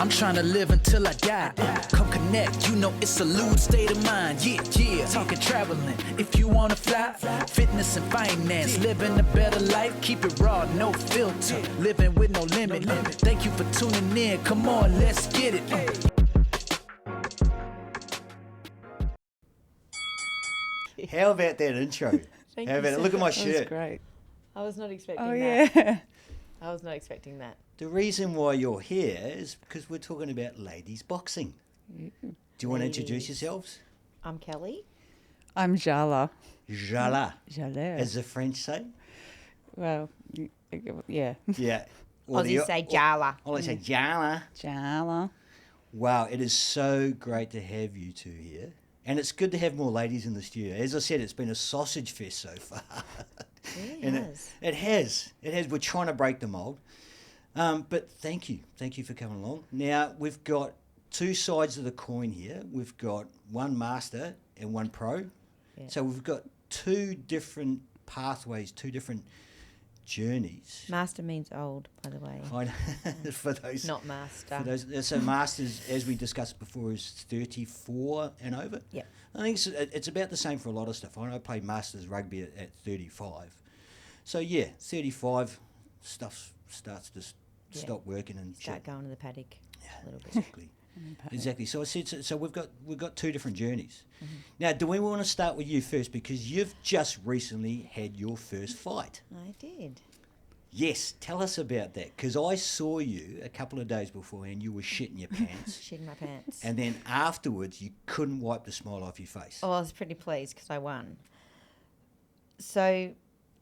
I'm trying to live until I die. Come connect, you know it's a lewd state of mind. Yeah, talking traveling. If you wanna fly, fitness and finance, living a better life, keep it raw, no filter, living with no limit. Thank you for tuning in. Come on, let's get it. How about that intro? Thank How you about it? so Look at my much. shirt. That was great. I was not expecting Oh, that. yeah. I was not expecting that. The reason why you're here is because we're talking about ladies boxing. Do you want to introduce yourselves? I'm Kellie. I'm Jaala. Jaala, Jaala. as the French say. Well, yeah. Yeah. Aussies say Jaala. I say Jaala. Jaala. Wow, it is so great to have you two here. And it's good to have more ladies in the studio. As I said, it's been a sausage fest so far. It And has. It has. We're trying to break the mould. But thank you. Thank you for coming along. Now, we've got two sides of the coin here. We've got one master and one pro. Yeah. So we've got two different pathways, two different journeys. Master means old, by the way. I know, for those, Not master. for those, so masters, as we discussed before, is 34 and over. Yeah. I think it's about the same for a lot of stuff. I played masters rugby at 35. So yeah, 35 stuff starts to stop working and Start shit. going to the paddock a little bit. Exactly. Exactly. So I said, so we've got two different journeys. Now, do we want to start with you first because you've just recently had your first fight? I did. Yes, tell us about that because I saw you a couple of days beforehand. You were shitting your pants, Shit in my pants. and then afterwards you couldn't wipe the smile off your face. Oh, I was pretty pleased because I won. So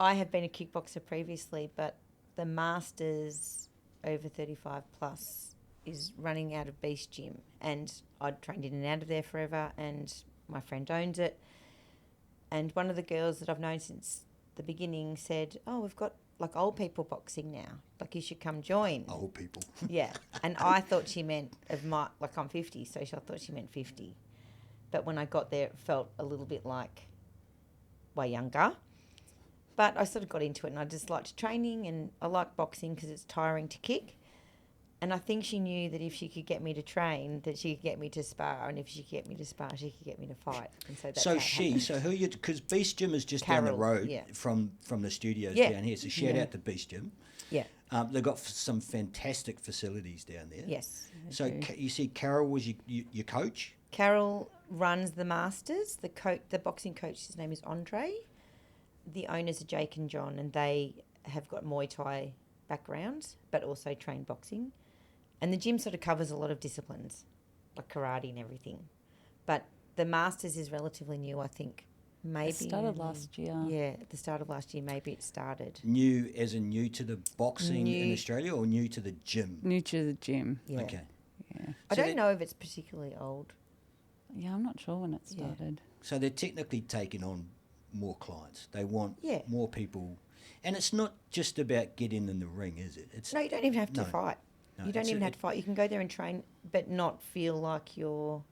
I had been a kickboxer previously, but the Masters over 35 plus is running out of Beast Gym, and I'd trained in and out of there forever, and my friend owns it. And one of the girls that I've known since the beginning said, "Oh, we've got like old people boxing now. Like you should come join." Old people. Yeah, and I thought she meant like I'm 50, so I thought she meant 50. But when I got there, it felt a little bit like way younger. But I sort of got into it, and I just liked training, and I like boxing because it's tiring to kick. And I think she knew that if she could get me to train, that she could get me to spar, and if she could get me to spar, she could get me to fight. And so that's how it happened. So who you? Because Beast Gym is just down the Carol, road yeah. from the studios Yeah. down here. So shout out to Beast Gym. Yeah. They've got some fantastic facilities down there. Yes. So you see, Carol was your coach. Carol runs the Masters. The boxing coach, his name is Andre. The owners are Jake and John, and they have got Muay Thai backgrounds, but also train boxing. And the gym sort of covers a lot of disciplines, like karate and everything. But the Masters is relatively new, I think. Maybe It started last year. Yeah, at the start of last year, maybe it started. New as in new to the boxing in New. Australia or new to the gym? New to the gym. Yeah. Okay. Yeah. I So don't know if it's particularly old. Yeah, I'm not sure when it Yeah. started. So they're technically taking on more clients. They want Yeah. more people. And it's not just about getting in the ring, is it? It's No, you don't even have to No. fight. No, You don't it's even a- have to fight. You can go there and train, but not feel like you're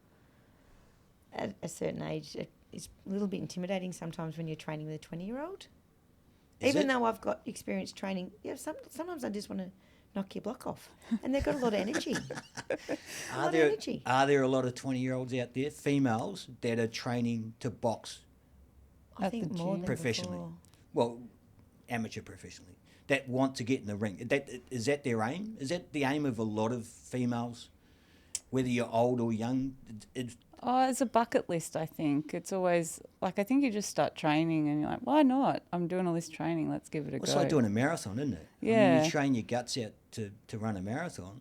at a certain age. It's a little bit intimidating sometimes when you're training with a 20-year-old. Is Even it? though I've got experience training, sometimes I just want to knock your block off. And they've got a lot of energy. Are there a lot of 20-year-olds out there, females, that are training to box I At think the more gym. than professionally? before. Well, amateur professionally, that want to get in the ring. Is that their aim? Is that the aim of a lot of females, whether you're old or young? Oh, it's a bucket list, I think. It's always, like, I think you just start training and you're like, why not? I'm doing all this training. Let's give it a go. It's like doing a marathon, isn't it? I mean, Yeah. you train your guts out to run a marathon,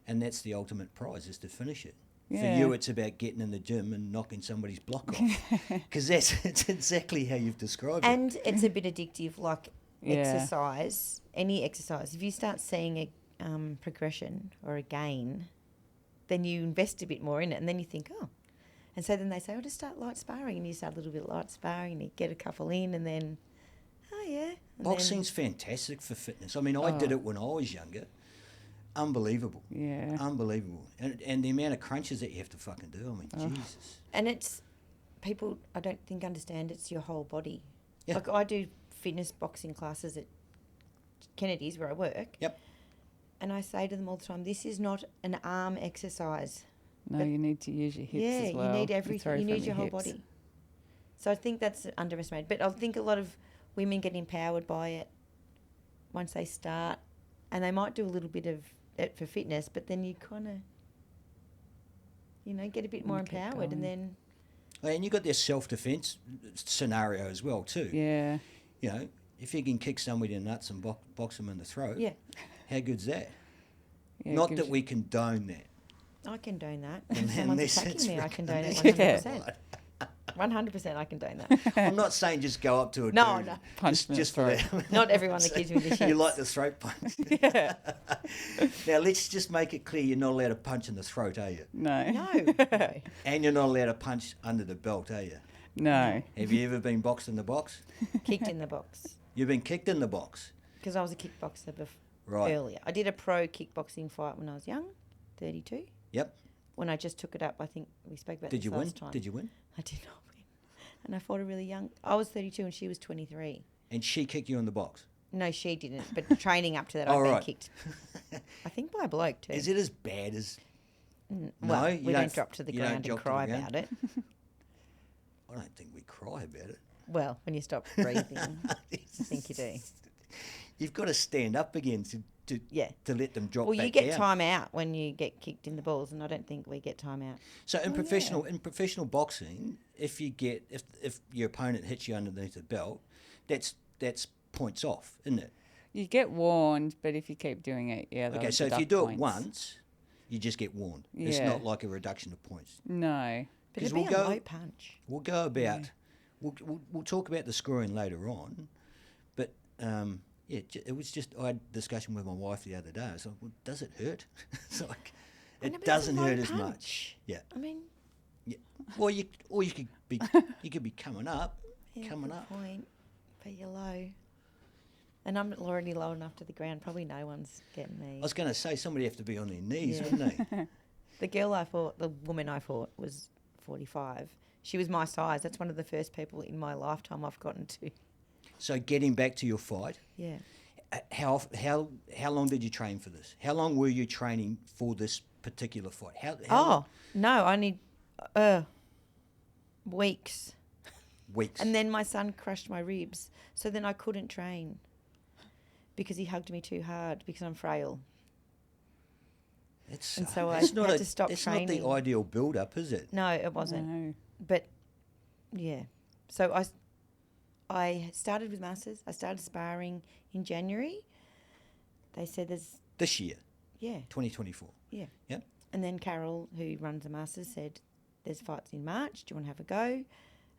and that's the ultimate prize, is to finish it. For Yeah. you, it's about getting in the gym and knocking somebody's block off. Because it's exactly how you've described it. And it's a bit addictive, like Yeah. exercise, any exercise. If you start seeing a progression or a gain, then you invest a bit more in it, and then you think, oh. And so then they say, oh, just start light sparring, and you start a little bit light sparring, and you get a couple in, and then, oh, yeah. And Boxing's fantastic for fitness. I mean, I did it when I was younger. Unbelievable. Yeah. Unbelievable. And the amount of crunches that you have to fucking do, I mean, Jesus. And it's, people, I don't think, understand it's your whole body. Yeah. Like, I do fitness boxing classes at Kennedy's, where I work. Yep. And I say to them all the time, this is not an arm exercise. No, you need to use your hips Yeah, as well. you need and everything. throw You from need your whole hips. body. So I think that's underestimated. But I think a lot of women get empowered by it once they start. And they might do a little bit of it for fitness, but then you kind of, get a bit more And keep empowered. And going. then, And you got this self-defense scenario as well too. Yeah. You know, if you can kick somebody in the nuts and box them in the throat, yeah, how good's that? Yeah, Not gives that we condone that. I condone that. And If someone's this attacking it's me, I condone it Yeah. 100%. 100% I condone that. I'm not saying just go up to a No, dude. no. Punch Just them in the for Not everyone that gives me the shits. You like the throat punch. Yeah. Now let's just make it clear you're not allowed to punch in the throat, are you? No. No. And you're not allowed to punch under the belt, are you? No. Have you ever been boxed in the box? Kicked in the box. You've been kicked in the box. Because I was a kickboxer Right. earlier. I did a pro kickboxing fight when I was young, 32. Yep. When I just took it up, I think we spoke about Did this you win? last time. Did you win? I did not win. And I fought a really young... I was 32 and she was 23. And she kicked you in the box. No, she didn't. But training up to that, I'd Oh, been right. kicked. I think by a bloke too. Is it as bad as... Well, No, we you don't don't- drop to the you don't ground and drop to the cry ground? about it. I don't think we cry about it. Well, when you stop breathing, I think you do. You've got to stand up again to Yeah. to let them drop Well, back you get down. time out when you get kicked in the balls, and I don't think we get time out. So in professional boxing, if your opponent hits you underneath the belt, that's points off, isn't it? You get warned, but if you keep doing it, yeah. they'll Okay, so if you deduct do it points. once, you just get warned. It's Yeah. not like a reduction of points. No. But 'Cause it'd be we'll a go- low punch. We'll go about. We'll talk about the scoring later on, but it was just I had a discussion with my wife the other day. I was like, well, does it hurt? It's like I know, it but it's a doesn't low hurt as punch. much. Yeah. I mean, Yeah. Well, you could be coming up, yeah, coming good up. point, but you're low. And I'm already low enough to the ground. Probably no one's getting me. I was going to say somebody have to be on their knees, Yeah. wouldn't they? The woman I fought was 45. She was my size. That's one of the first people in my lifetime I've gotten to. So getting back to your fight, Yeah. how long did you train for this? How long were you training for this particular fight? How Oh, no, I need weeks. weeks? And then my son crushed my ribs. So then I couldn't train because he hugged me too hard because I'm frail. It's, and so I it's not had to stop It's not training. the ideal build-up, is it? No, it wasn't. No. But, yeah. So I started with masters. I started sparring in January. They said there's... This year, Yeah, 2024. yeah. Yep. And then Carol, who runs the masters, said, there's fights in March. Do you want to have a go?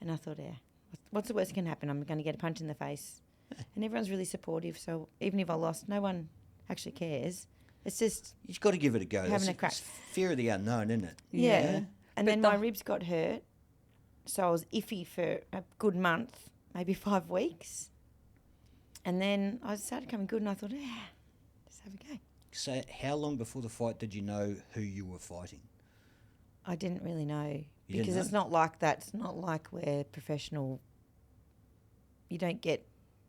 And I thought, yeah, what's the worst that can happen? I'm going to get a punch in the face. And everyone's really supportive. So even if I lost, no one actually cares. It's just... You've got to give it a go. Having a crack. It's fear of the unknown, isn't it? Yeah. Yeah. And But then my the- ribs got hurt. So I was iffy for a good month, maybe 5 weeks. And then I started coming good and I thought, just have a go. So how long before the fight did you know who you were fighting? I didn't really know You didn't because it's know? not like that. It's not like we're professional. You don't get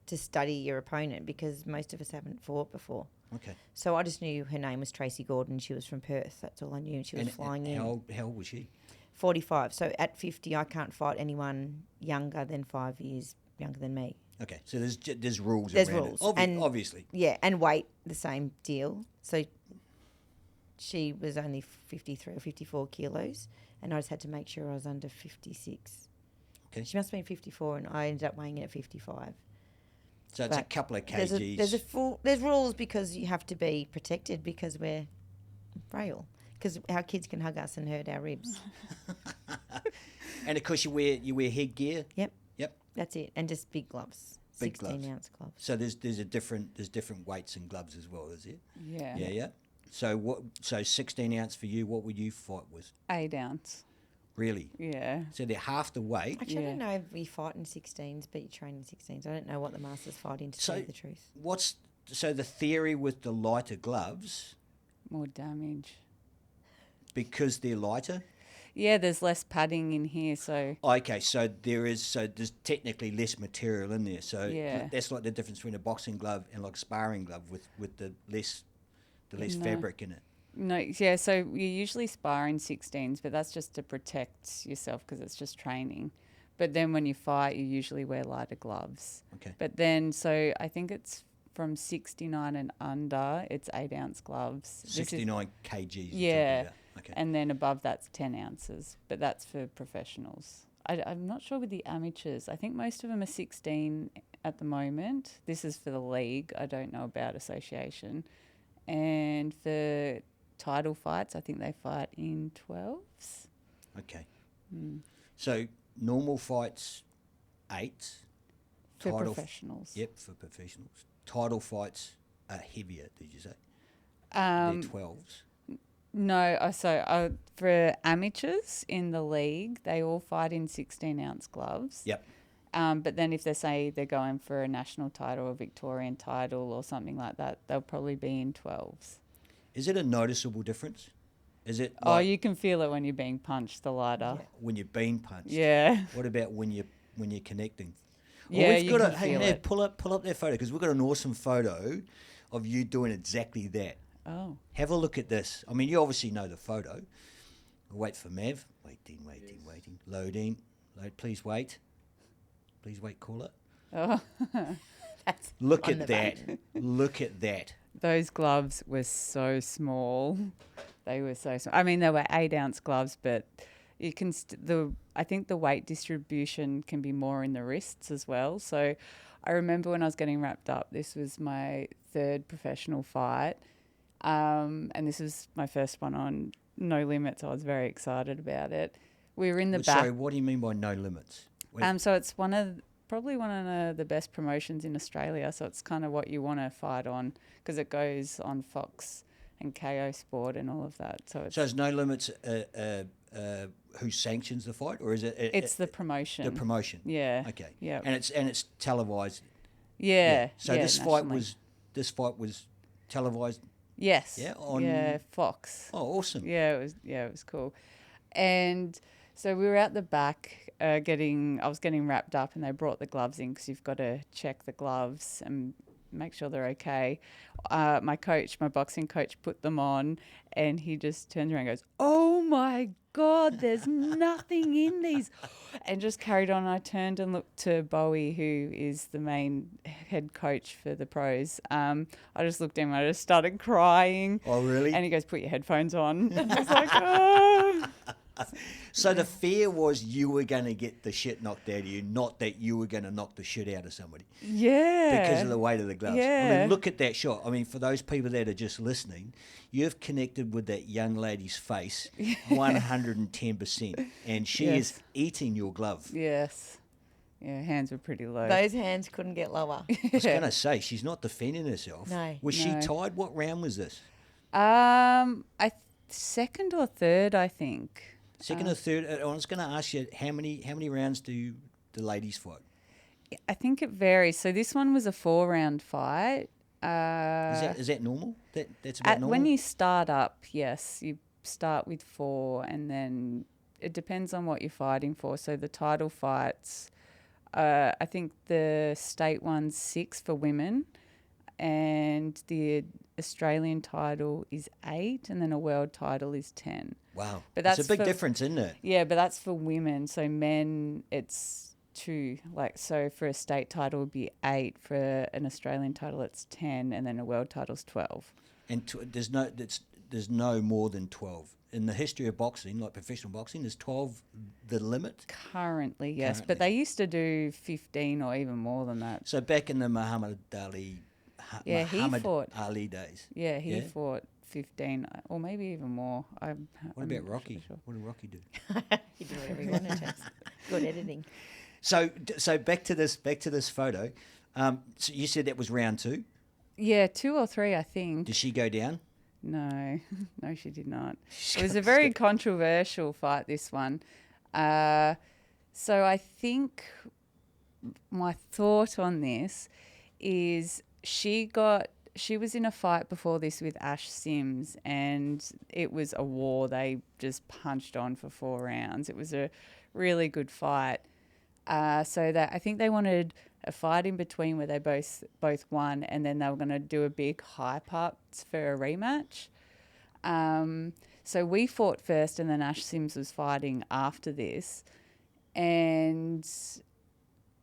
to study your opponent because most of us haven't fought before. Okay. So I just knew her name was Tracy Gordon. She was from Perth. That's all I knew. And she was flying in. How old was she? 45. So at 50, I can't fight anyone younger than 5 years younger than me. Okay, so there's rules There's around rules. it. And- Obviously. Yeah, and weight, the same deal. So she was only 53 or 54 kilos, and I just had to make sure I was under 56. Okay. She must have been 54, and I ended up weighing in at 55. So it's a But couple of There's kgs. there's rules because you have to be protected because we're frail. Because our kids can hug us and hurt our ribs. And of course you wear headgear. Yep, Yep. that's it, and just big gloves, Big 16-ounce gloves. So there's different weights and gloves as well, is it? Yeah. Yeah. So 16 ounce for you, what would you fight with? 8 ounce. Really? Yeah. So they're half the weight. Actually, I don't Yeah. know if we fight in 16s, but you train in 16s. I don't know what the masters fight in to So- tell you the truth. So the theory with the lighter gloves, More damage. because they're lighter? Yeah, there's less padding in here, so Okay, so there's technically less material in there. So Yeah. that's like the difference between a boxing glove and like a sparring glove with the less The less No. fabric in it. No, yeah, so you usually spar in 16s, but that's just to protect yourself because it's just training. But then when you fight, you usually wear lighter gloves. Okay. But then, so I think it's from 69 and under, it's 8-ounce gloves. This is- 69 kgs. you're talking Yeah. about. Okay. And then above that's 10 ounces, but that's for professionals. I'm not sure with the amateurs. I think most of them are 16 at the moment. This is for the league. I don't know about association. And for title fights, I think they fight in 12s. Okay. Mm. So normal fights, 8. For Title professionals. Yep, for professionals. Title fights are heavier, did you say? Um, They're 12s. No, for amateurs in the league, they all fight in 16-ounce gloves. Yep. But then if they say they're going for a national title or Victorian title or something like that, they'll probably be in 12s. Is it a noticeable difference? Is it Oh, like you can feel it when you're being punched, the lighter. when you're being punched? Yeah. What about when you're connecting? Yeah, we've you got can hey feel Nev, it. pull up that photo because we've got an awesome photo of you doing exactly that. Oh. Have a look at this. I mean, you obviously know the photo. We'll wait for Mav. Waiting. Loading. Please wait. Please wait, caller. Oh. That's Look on at the that. button. Look at that. Those gloves were so small. They were so small. I mean, they were 8-ounce gloves, but you can I think the weight distribution can be more in the wrists as well. So I remember when I was getting wrapped up, this was my 3rd professional fight, and this was my first one on No Limits. I was very excited about it. We were in the back. Sorry, what do you mean by no limits? So it's probably one of the best promotions in Australia. So it's kind of what you want to fight on because it goes on Fox and KO Sport and all of that. So is no limits who sanctions the fight, or is it? it's the promotion. The promotion. Yeah. Okay. Yeah. And it's televised. Yeah. So yeah, this nationally. fight was televised. Yes. Yeah, on- Yeah. Fox. Oh, awesome. Yeah. It was cool. And so we were out the back I was getting wrapped up, and they brought the gloves in because you've got to check the gloves and make sure they're okay. My boxing coach, put them on, and he just turns around and goes, "Oh my God, there's nothing in these," and just carried on. I turned and looked to Bowie, who is the main head coach for the pros. I just looked at him and I just started crying. Oh, really? And he goes, "Put your headphones on." I was like, "Oh." So the fear was you were going to get the shit knocked out of you, not that you were going to knock the shit out of somebody Yeah. because of the weight of the gloves. I Yeah. mean, look at that shot. I mean, for those people that are just listening, you've connected with that young lady's face 110%, and she Yes. is eating your glove. Yes. Yeah, hands were pretty low. Those hands couldn't get lower. I was going to say, she's not defending herself. No. Was she No. tied? What round was this? Second or third, I think. Second or third? I was going to ask you, how many rounds do the ladies fight? I think it varies. So this one was a 4-round fight. Is that normal? That's about normal? When you start up, yes, you start with 4, and then it depends on what you're fighting for. So the title fights, I think the state one's 6 for women, and the Australian title is 8, and then a world title is 10. Wow. But That's that's a big for- difference, isn't it? Yeah, but that's for women. So men, it's 2. So for a state title, it would be 8. For an Australian title, it's 10, and then a world title's 12. And there's no more than 12. In the history of boxing, like professional boxing, is 12 the limit? Currently, yes, Currently. but they used to do 15 or even more than that. So back in the Muhammad Ali days. Yeah, he Yeah? fought 15 or maybe even more. What I'm about not Rocky? sure. What did Rocky do? You do whatever you wanted to. Good editing. So back to this photo. So you said that was round 2. Yeah, 2 or 3, I think. Did she go down? No, no, she did not. She It was a got- very controversial fight, this one. So I think my thought on this is she was in a fight before this with Ash Sims, and it was a war. They just punched on for 4 rounds. It was a really good fight. So that I think they wanted a fight in between where they both won, and then they were going to do a big hype up for a rematch. So we fought first, and then Ash Sims was fighting after this. And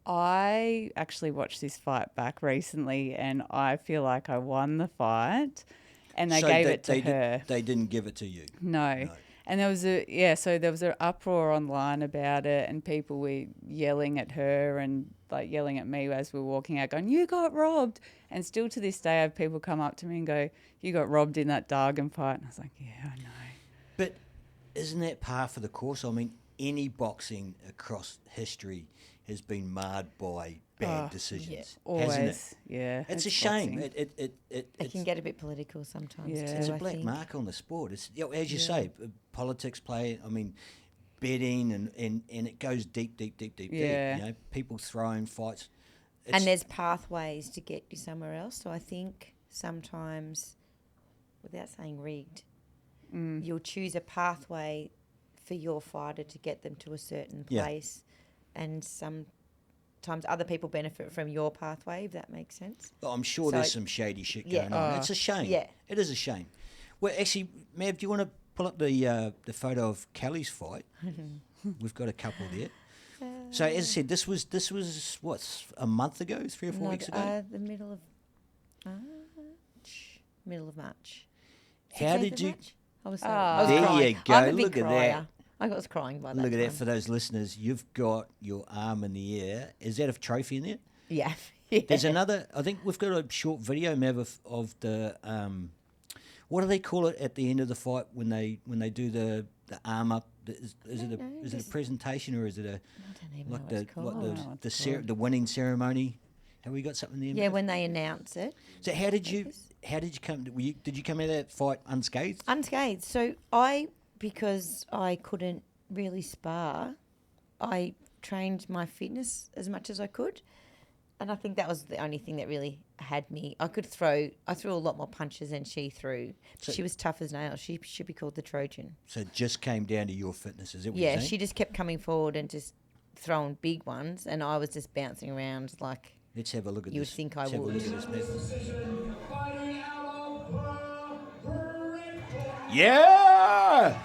I actually watched this fight back recently, and I feel like I won the fight, and they gave it to her. They didn't give it to you. No. And there was an uproar online about it, and people were yelling at her and like yelling at me as we were walking out, going, "You got robbed!" And still to this day, I have people come up to me and go, "You got robbed in that Dargan fight." And I was like, "Yeah, I know." But isn't that par for the course? I mean, any boxing across history has been marred by bad decisions, hasn't it? Yeah. It's a shame. It can get a bit political sometimes. Yeah. too, It's a I black think. mark on the sport. It's as you say, politics play. I mean, betting and it goes deep. Yeah. You know, people throwing fights. And there's pathways to get you somewhere else. So I think sometimes, without saying rigged, you'll choose a pathway for your fighter to get them to a certain place, and sometimes other people benefit from your pathway, if that makes sense. I'm sure there's some shady shit going on. It's a shame. Yeah. It is a shame. Well, actually, Mav, do you want to pull up the photo of Kellie's fight? We've got a couple there. So as I said, this was what, a month ago, 3 or 4 weeks ago. The middle of March. How 16th did of you? March? I was, Oh. I was There crying. you go. I'm a big Look at crier. that. I was crying by that Look at that time. for those listeners. You've got your arm in the air. Is that a trophy in there? Yeah. There's another. I think we've got a short video, Mav, of the. What do they call it at the end of the fight when they do the arm up? Is it a presentation or is it a I don't even like know what it's called. the winning ceremony? Have we got something there? Yeah, Mav? when they announce it. So how did you come? Did you come out of that fight unscathed? Unscathed. So because I couldn't really spar, I trained my fitness as much as I could. And I think that was the only thing that really had me. I threw a lot more punches than she threw. She was tough as nails. She should be called the Trojan. So it just came down to your fitness, is it? What Yeah, you're saying? she just kept coming forward and just throwing big ones, and I was just bouncing around like Let's have a look at you would this. think I Let's have a would. look at this, Mav. Yeah!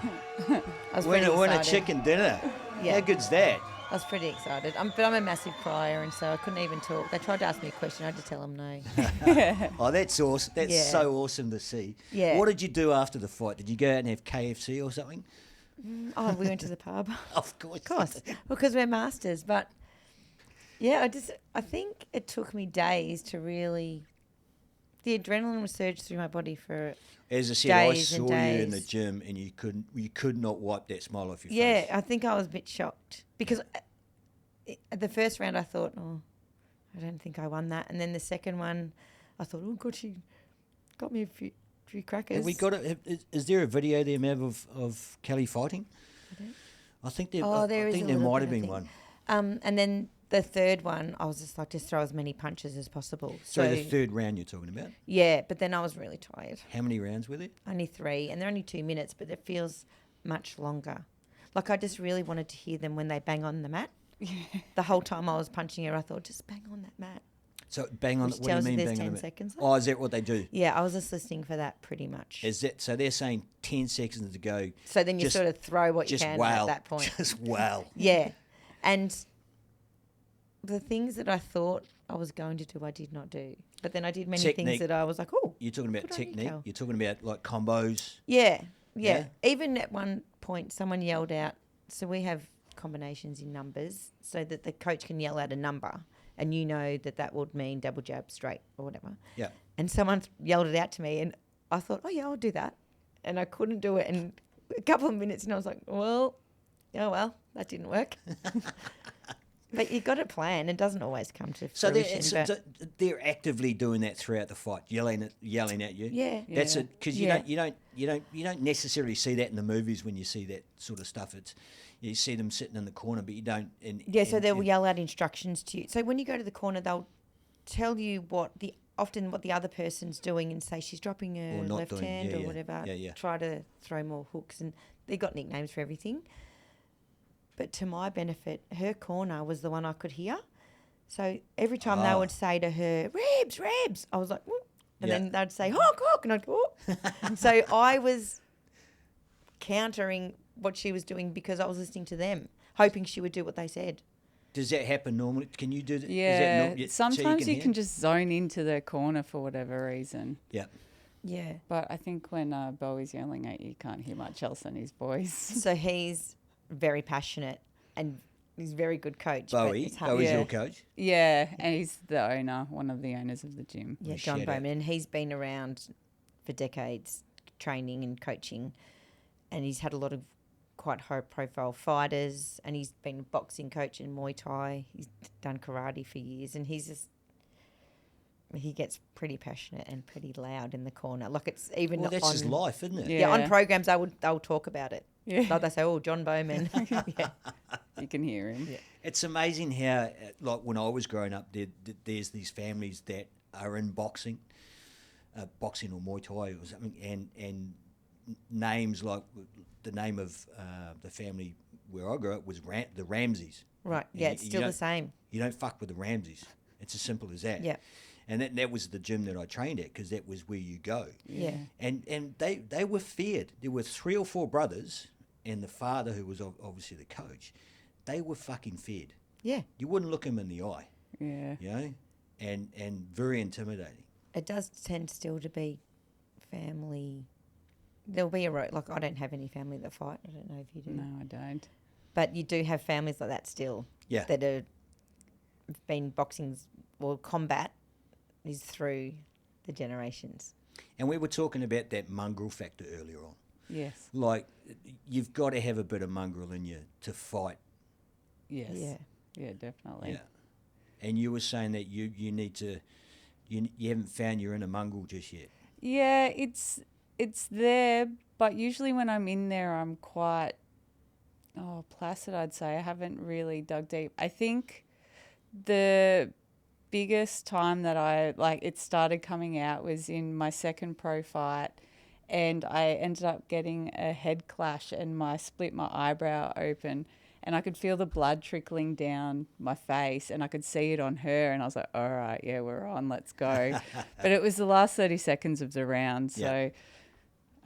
I was pretty Win a excited. chicken dinner. Yeah. How good's that? I was pretty excited. But I'm a massive crier, and so I couldn't even talk. They tried to ask me a question. I had to tell them no. Oh, that's awesome. That's Yeah. so awesome to see. Yeah. What did you do after the fight? Did you go out and have KFC or something? Oh, we went to the pub. Of course. Of course, because we're masters. But yeah, I think it took me days to really. The adrenaline was surged through my body for. As I said, I days and saw you in the days. gym and you could not wipe that smile off your Yeah, face. I think I was a bit shocked because at the first round I thought, oh, I don't think I won that, and then the second one, I thought, oh God, she got me a few crackers. Have we got it? Is there a video there, Mav, of Kellie fighting? I think there. Oh, there I is think a there little might bit, have I been think. one. And then the third one, I was just like, just throw as many punches as possible. So the third round you're talking about? Yeah, but then I was really tired. How many rounds were there? Only 3, and they're only 2 minutes, but it feels much longer. Like I just really wanted to hear them when they bang on the mat. The whole time I was punching her, I thought, just bang on that mat. So bang on. Which What do you tells you mean there's bang on 10 the seconds left. Oh, is that what they do? Yeah, I was just listening for that pretty much. Is that so? They're saying 10 seconds to go. So then you just- sort of throw what you Just can wow. at that point. Just wow. Yeah. And the things that I thought I was going to do, I did not do. But then I did many Technique. things that I was like, oh. You're talking about Good on you, technique. Cal. You're talking about like combos. Yeah. Yeah? Even at one point, someone yelled out, so we have combinations in numbers so that the coach can yell out a number and you know that would mean double jab straight or whatever. Yeah. And someone yelled it out to me and I thought, oh, yeah, I'll do that. And I couldn't do it in a couple of minutes and I was like, well, that didn't work. But you got to plan. It doesn't always come to So fruition. they're actively doing that throughout the fight, yelling at you. Yeah. That's Yeah. it. Because Yeah. you don't necessarily see that in the movies when you see that sort of stuff. It's you see them sitting in the corner, but you don't. So they'll yell out instructions to you. So when you go to the corner, they'll tell you often what the other person's doing and say she's dropping her Or not left doing, hand yeah, or yeah. whatever. Yeah. Try to throw more hooks, and they've got nicknames for everything. But to my benefit, her corner was the one I could hear. So every time they would say to her, ribs, I was like, "Whoop," and Yeah. then they'd say, hawk, and I'd go, "Whoop." So I was countering what she was doing because I was listening to them, hoping she would do what they said. Does that happen normally? Can you do that? Yeah, Is that so sometimes you hear? can just zone into the corner for whatever reason. Yeah. Yeah. But I think when Bowie's yelling at you, you can't hear much else than his voice. So he's very passionate and he's a very good coach. but Bowie, it's hard- Bowie's Yeah. your coach. Yeah, and he's the owner, one of the owners of the gym. Yeah, Oh, John shout out. Bowman. And he's been around for decades training and coaching, and he's had a lot of quite high-profile fighters, and he's been a boxing coach in Muay Thai. He's done karate for years, and he gets pretty passionate and pretty loud in the corner. Like it's even Well, that's on, his life, isn't it? Yeah. Yeah, on programs they'll talk about it. Yeah. Like they say, "Oh, John Bowman." Yeah. You can hear him. It's amazing how, like when I was growing up, there's these families that are in boxing or Muay Thai or something, and names like the name of the family where I grew up was the Ramseys. Right. And Yeah, it's still the don't- same. You don't fuck with the Ramseys. It's as simple as that. Yeah. And that was the gym that I trained at because that was where you go. Yeah. And they were feared. There were 3 or 4 brothers and the father, who was obviously the coach. They were fucking feared. Yeah. You wouldn't look them in the eye, Yeah. you know, and very intimidating. It does tend still to be family. There'll be like I don't have any family that fight. I don't know if you do. No, I don't. But you do have families like that still. Yeah. That have been boxing's or combat is through the generations. And we were talking about that mongrel factor earlier on. Yes. Like, you've got to have a bit of mongrel in you to fight. Yes. Yeah. Yeah, definitely. Yeah. And you were saying that you need to, you haven't found your inner mongrel just yet. Yeah, it's there, but usually when I'm in there, I'm quite placid. I'd say I haven't really dug deep. I think the biggest time that it started coming out was in my second pro fight, and I ended up getting a head clash and split my eyebrow open. And I could feel the blood trickling down my face, and I could see it on her, and I was like, all right, yeah, we're on, let's go. But it was the last 30 seconds of the round, so,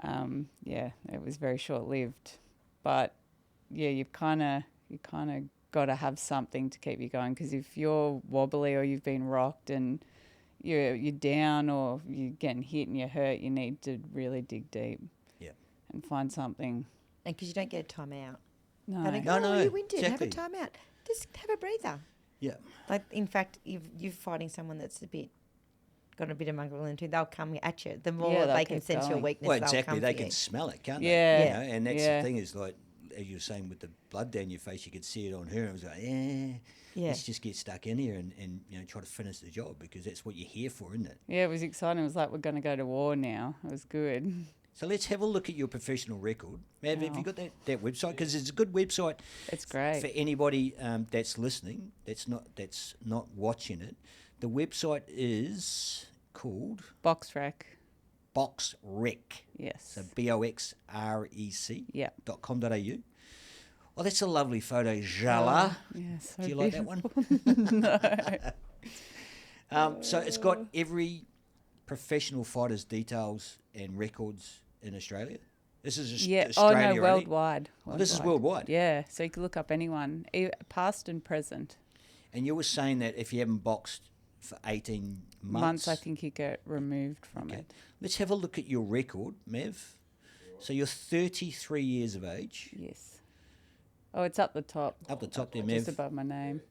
it was very short-lived. But, yeah, you've kind of got to have something to keep you going, because if you're wobbly or you've been rocked and you're down or you're getting hit and you're hurt, you need to really dig deep and find something. And because you don't get a timeout. No. They don't go, No, you winded, exactly. have a timeout. Just have a breather. Yeah. Like, in fact, if you're fighting someone that's got a bit of mongrel into, they'll come at you. The more Yeah, they'll they can keep sense your going. weakness, Well, they'll exactly. come They for can you. smell it, can't Yeah. they? You know? And that's Yeah. the thing is, like, as you were saying, with the blood down your face, you could see it on her. And it was like, Yeah. let's just get stuck in here and try to finish the job, because that's what you're here for, isn't it? Yeah, it was exciting. It was like we're going to go to war now. It was good. So let's have a look at your professional record. Mav, have Oh. you got that website? Because it's a good website. It's great. For anybody that's listening, that's not watching it. The website is called Box Rec. BoxRec. Yes. So BoxRec. Yeah. .com.au. Oh, that's a lovely photo, Jaala. Yes. Do you like that one? No. So it's got every professional fighter's details and records in Australia. This is Yeah. Australia, Oh, no, only? worldwide. Oh, this is worldwide. Yeah. So you can look up anyone, past and present. And you were saying that if you haven't boxed for 18 months, I think you get removed from Okay. it. Let's have a look at your record, Mav. So you're 33 years of age. Yes. Oh, it's up the top. Up the top there, Just Mav. above my name.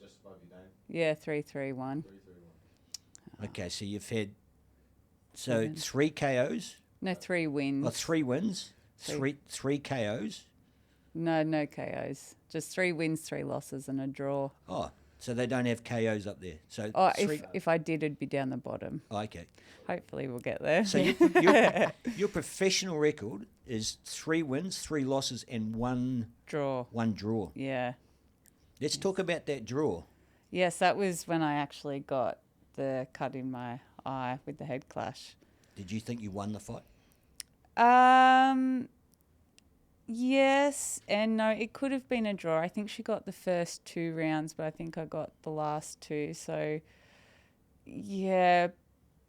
Just above your name. Yeah, 331. 331. Okay, so you've had 7. 3 KOs, No, 3 wins. 3 wins, Three. three KOs. No KOs. Just 3 wins, 3 losses, and a draw. Oh, so they don't have KOs up there. So Oh, 3. if I did, it'd be down the bottom. Oh, okay. Hopefully, we'll get there. So your professional record is 3 wins, 3 losses, and one Draw. draw. Yeah. Let's talk about that draw. Yes, that was when I actually got the cut in my eye with the head clash. Did you think you won the fight? Yes and no. It could have been a draw. I think she got the first 2 rounds, but I think I got the last 2. So, yeah,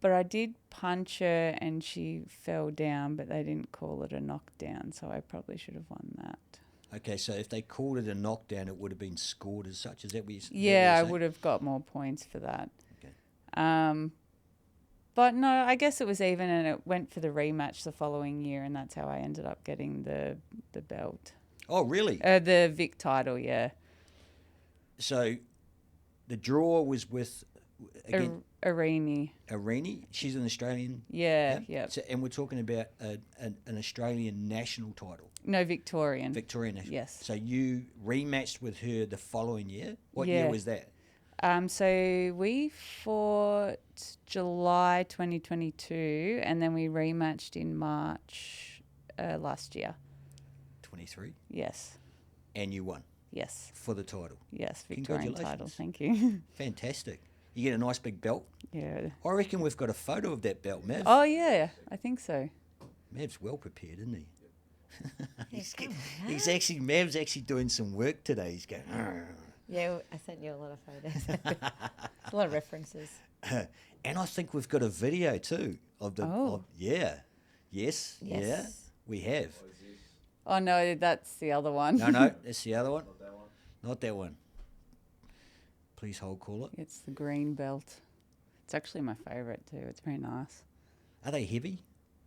but I did punch her and she fell down, but they didn't call it a knockdown, so I probably should have won that. Okay, so if they called it a knockdown, it would have been scored as such. Is that what you? Yeah, I saying? would have got more points for that. Okay. But no, I guess it was even, and it went for the rematch the following year, and that's how I ended up getting the belt. Oh, really? The Vic title, yeah. So the draw was with again Arini. Arini. She's an Australian. Yeah, yeah. So, and we're talking about an Australian national title, No, Victorian. Victorian national. Yes. So you rematched with her the following year. What year Yeah. was that? So we fought July 2022, and then we rematched in March last year. 23. Yes, And you won yes, for the title. yes. Victorian title. Congratulations. Thank you. Fantastic. You get a nice big belt. Yeah. I reckon we've got a photo of that belt, Mav. Oh yeah, I think so. Mav's well prepared, isn't he? He's Mav's actually doing some work today. He's going, "Arr." Yeah, I sent you a lot of photos. A lot of references. And I think we've got a video too of the. Oh. Yeah. Yes. Yeah. Yes. We have. Oh no, that's the other one. No, that's the other one. Not that one. Not that one. Please hold caller. It's the green belt. It's actually my favourite too. It's very nice. Are they heavy?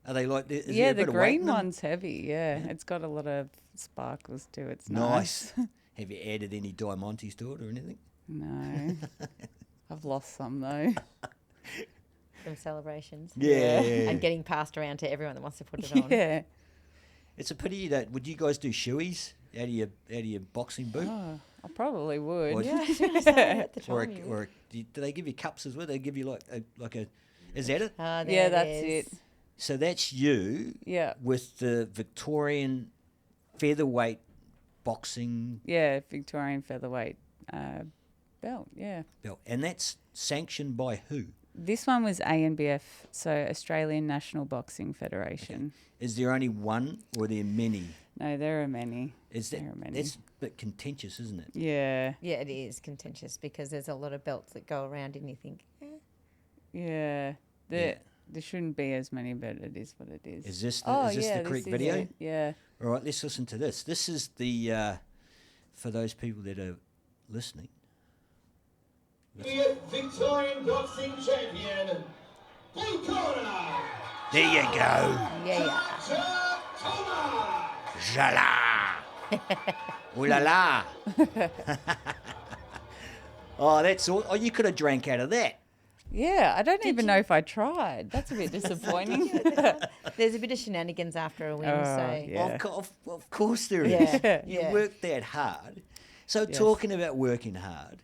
Are they like? Is Yeah, there a the bit of weight green in them? one's heavy. Yeah, it's got a lot of sparkles too. It's Nice. nice. Have you added any diamantes to it or anything? No, I've lost some though. From celebrations. Yeah. And getting passed around to everyone that wants to put it on. Yeah. It's a pity you don't. Would you guys do shoeies out of your boxing boot? Oh, I probably would. Or- Yeah, I was gonna say at the Or, time. you would. or do they give you cups as well? They give you like a. Is that it? Ah, there Yeah, it that's is. it. So that's you Yeah. with the Victorian featherweight boxing Yeah, Victorian featherweight belt. Yeah. belt, and that's sanctioned by who? This one was ANBF, so Australian National Boxing Federation. Is there only one, or are there many? No, there are many. Is that There are many. that's a bit contentious, isn't it? Yeah. Yeah, it is contentious because there's a lot of belts that go around and you think, Yeah. Yeah. There shouldn't be as many, but it is what it is. Is this the, is this the correct is video? it. Yeah. All right, let's listen to this. This is the for those people that are listening. Victorian boxing champion, blue corner, There you go, yeah. Jaala Tomat. Jaala. Ooh la la. Oh, that's all. Oh, you could have drank out of that. Yeah, I don't even know if I tried. That's a bit disappointing. There's a bit of shenanigans after a win, Oh, so yeah. Of course there is. Yeah, You yeah. worked that hard. So Yes. talking about working hard,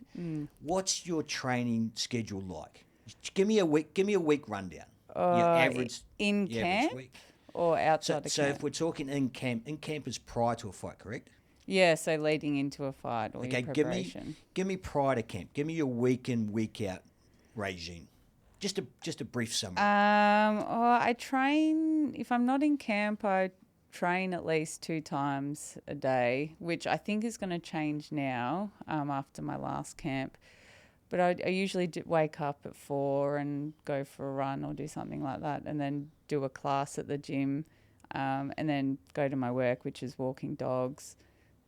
what's your training schedule like? Give me a week rundown. Your average in your average camp week. or So, outside the so camp? if we're talking in camp is prior to a fight, correct? Yeah, so leading into a fight or Okay, your give me preparation. prior to camp. Give me your week in, week out regime. Just a brief summary. I train, if I'm not in camp, I train at least 2 times a day, which I think is going to change now after my last camp. But I usually wake up at 4 and go for a run or do something like that, and then do a class at the gym, and then go to my work, which is walking dogs,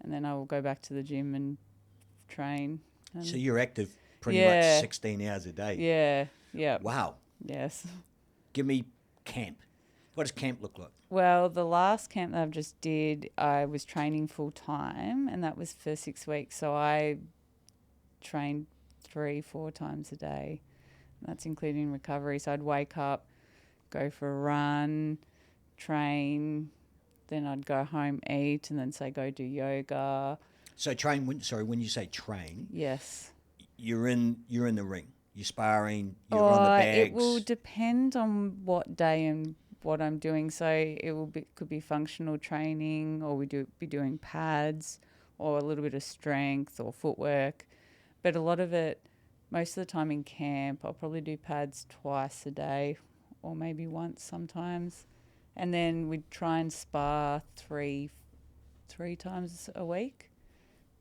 and then I will go back to the gym and train. So you're active pretty yeah. much 16 hours a day. Yeah, yeah, Wow. yes. Give me camp. What does camp look like? Well, the last camp that I've just did, I was training full time, and that was for 6 weeks. So I trained 3-4 times a day. That's including recovery. So I'd wake up, go for a run, train, then I'd go home, eat, and then say go do yoga. So when you say train, Yes. you're in the ring. You're sparring, you're on the bags. It will depend on what day and what I'm doing. So could be functional training, or be doing pads, or a little bit of strength or footwork. But a lot of it, most of the time in camp, I'll probably do pads twice a day, or maybe once sometimes. And then we'd try and spar 3 3 times a week,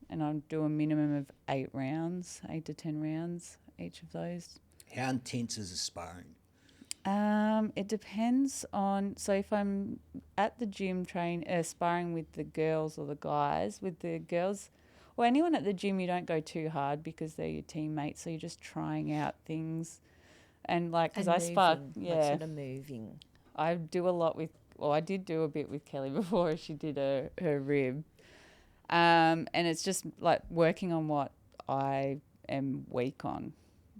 and I do a minimum of 8 to 10 rounds each of those. How intense is the sparring? It depends on. So if I'm at the gym sparring with the girls or the guys, with the girls, or anyone at the gym, you don't go too hard because they're your teammates. So you're just trying out things, and like because I spar, yeah, sort of moving. I do a lot with. Well, I did do a bit with Kelly before she did her rib, and it's just like working on what I am weak on.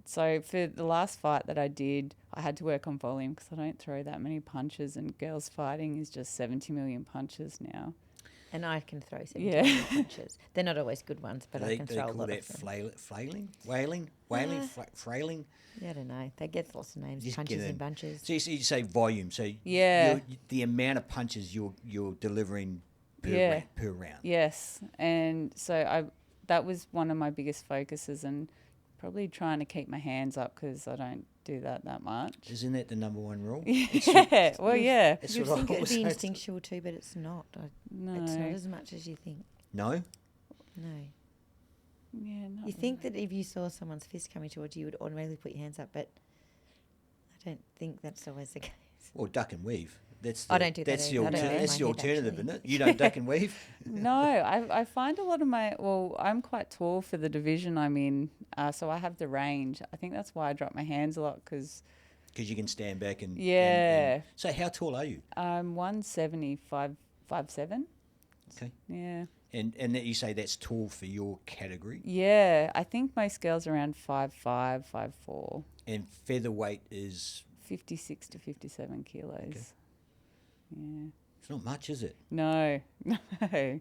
So for the last fight that I did, I had to work on volume because I don't throw that many punches, and girls fighting is just 70 million punches now. And I can throw 70 Yeah. million punches. They're not always good ones, but I can they throw a call lot that of them. flailing, frailing. Yeah, I don't know. They get lots of names. Just Punches get in. and bunches. So you say volume. So Yeah. the amount of punches you're delivering per round. Yes, and so that was one of my biggest focuses, and probably trying to keep my hands up because I don't do that much. Isn't that the number one rule? Yeah, well, yeah. That's You'd what I think it'd always be say. instinctual too, but it's not. No. It's not as much as you think. No? No. Yeah, not You think that if you saw someone's fist coming towards you, you would automatically put your hands up, but I don't think that's always the case. Or duck and weave. That's I don't do that That's the, either. I don't alter- do that's the my head, alternative, actually. isn't it? You don't duck and weave? No, I find a lot of I'm quite tall for the division I'm in, so I have the range. I think that's why I drop my hands a lot because Because you can stand back and... Yeah. and so how tall are you? I'm 175, 5'7". Okay. Yeah. And that you say that's tall for your category. Yeah, I think most girls are around 5'5", 5'4", And featherweight is... 56 to 57 kilos. Okay. Yeah. It's not much, is it? No, no.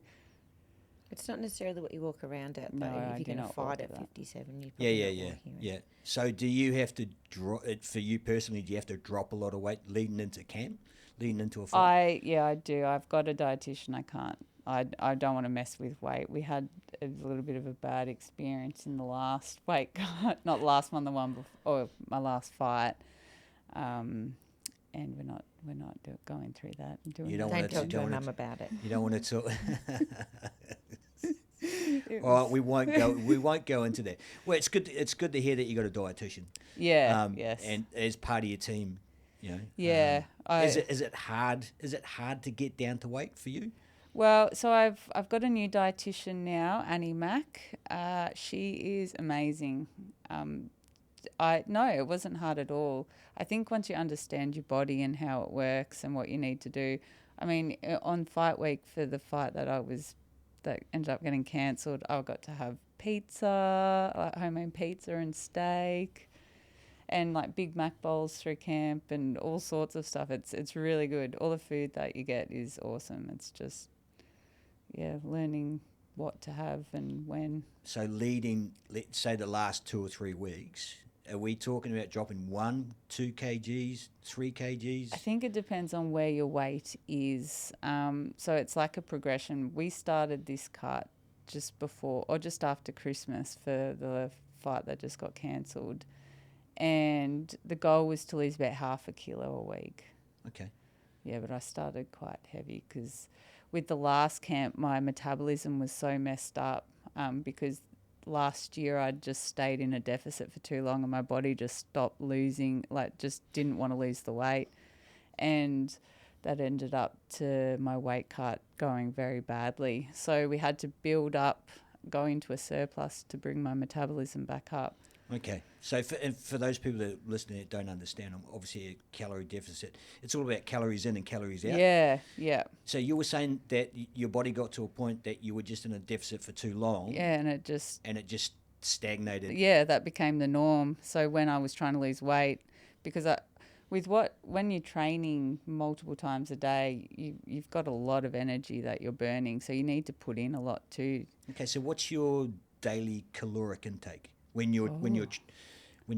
It's not necessarily what you walk around at, though. No, I if do you're going to not walk fight at at that. 57, you Yeah, probably yeah, not yeah, walking around. yeah. So do you have to drop it for you personally? Do you have to drop a lot of weight leading into camp, leading into a fight? I do. I've got a dietitian. I can't. I don't want to mess with weight. We had a little bit of a bad experience in the last weight cut, not the last one, the one before, or my last fight. And we're not going through that. Doing You don't that. wanna Don't talk to don't your wanna mum about it. You don't want to talk. All right, we won't go into that. Well, it's good to hear that you got a dietitian. Yeah. Yes. And as part of your team, you know. Yeah, Is it hard? Is it hard to get down to weight for you? Well, so I've got a new dietitian now, Annie Mack. She is amazing. No, it wasn't hard at all. I think once you understand your body and how it works and what you need to do. I mean, on fight week for the fight that ended up getting cancelled, I got to have pizza, like homemade pizza and steak, and like Big Mac bowls through camp and all sorts of stuff. It's really good. All the food that you get is awesome. It's just learning what to have and when. So leading, let's say the last 2 or 3 weeks, are we talking about dropping 1, 2 kgs, 3 kgs? I think it depends on where your weight is. So it's like a progression. We started this cut just before or just after Christmas for the fight that just got cancelled. And the goal was to lose about 0.5 kilo a week. Okay. Yeah, but I started quite heavy because with the last camp, my metabolism was so messed up because last year I just stayed in a deficit for too long and my body just stopped losing, just didn't want to lose the weight. And that ended up to my weight cut going very badly. So we had to build up, go into a surplus to bring my metabolism back up. Okay. So for those people that are listening that don't understand, obviously a calorie deficit, it's all about calories in and calories out. Yeah, yeah. So you were saying that your body got to a point that you were just in a deficit for too long. Yeah, and it just stagnated. Yeah, that became the norm. So when I was trying to lose weight, because when you're training multiple times a day, you've got a lot of energy that you're burning, so you need to put in a lot too. Okay, so what's your daily caloric intake when you're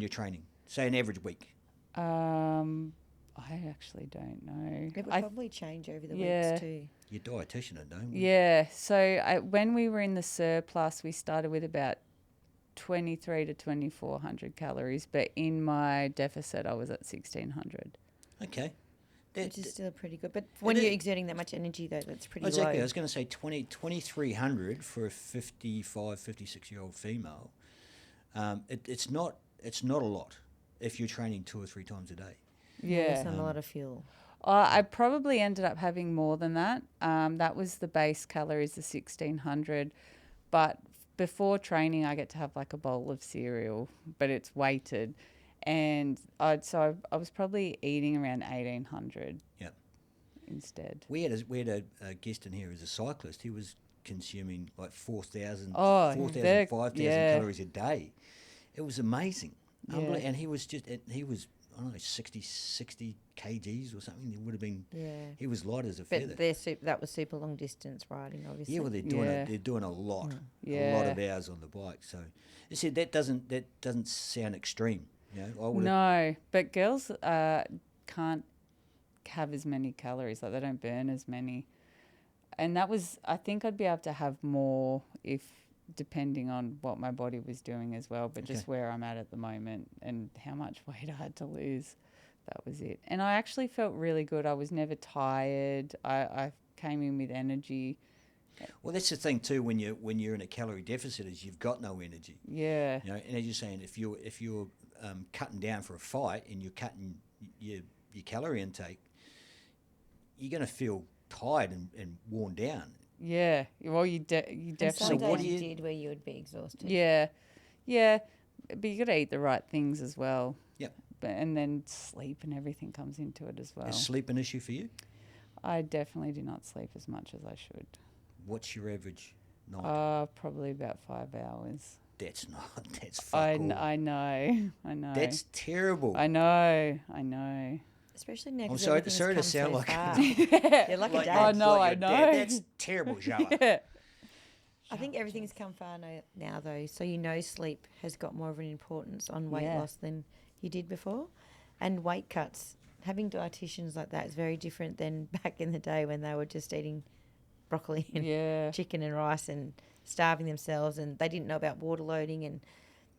training? Say an average week. I actually don't know. It would probably change over the Yeah. weeks too. Your dietitian would know. Yeah. So when we were in the surplus, we started with about 23 to 2,400 calories, but in my deficit, I was at 1,600. Okay. which is still pretty good. But when is. you're exerting that much energy, though, that's pretty Exactly. low. I was going to say 2,300 for a 55, 56-year-old female. It's not a lot if you're training 2 or 3 times a day. It's not a lot of fuel. I probably ended up having more than that. That was the base calories, the 1,600. But before training, I get to have like a bowl of cereal, but it's weighted. And I was probably eating around 1,800 Yep. instead. We had a guest in here who's a cyclist. He was consuming like 4,000, Oh, 5,000 yeah. calories a day. It was amazing. Yeah. And he was I don't know, 60 kgs or something. It would have been. Yeah. He was light as a feather. But that was super long distance riding, obviously. Yeah, well, they're doing a lot Yeah. of hours on the bike. So, I said that doesn't sound extreme. You know, I would. No, but girls can't have as many calories. Like they don't burn as many. And I think I'd be able to have more if depending on what my body was doing as well, but just where I'm at the moment and how much weight I had to lose. That was it. And I actually felt really good. I was never tired. I came in with energy. Well, that's the thing too. When you're in a calorie deficit, is you've got no energy. Yeah. You know, and as you're saying, if you're cutting down for a fight and you're cutting your calorie intake, you're going to feel tired and worn down. Yeah. Well, you And definitely. some what days do you you- did where you would be exhausted. Yeah. Yeah. But you got to eat the right things as well. Yep. And then sleep and everything comes into it as well. Is sleep an issue for you? I definitely do not sleep as much as I should. What's your average night? Probably about 5 hours. That's fuck all. I know. That's terrible. I know. Especially now. I'm 'cause sorry everything's to come sound so like far. You're like a Like dad. I know, like your I dad. know. That's terrible, Jaala. Yeah. I think everything's come far now, though. So sleep has got more of an importance on weight Yeah. loss than you did before, and weight cuts. Having dietitians like that is very different than back in the day when they were just eating broccoli and Yeah. chicken and rice and starving themselves, and they didn't know about water loading, and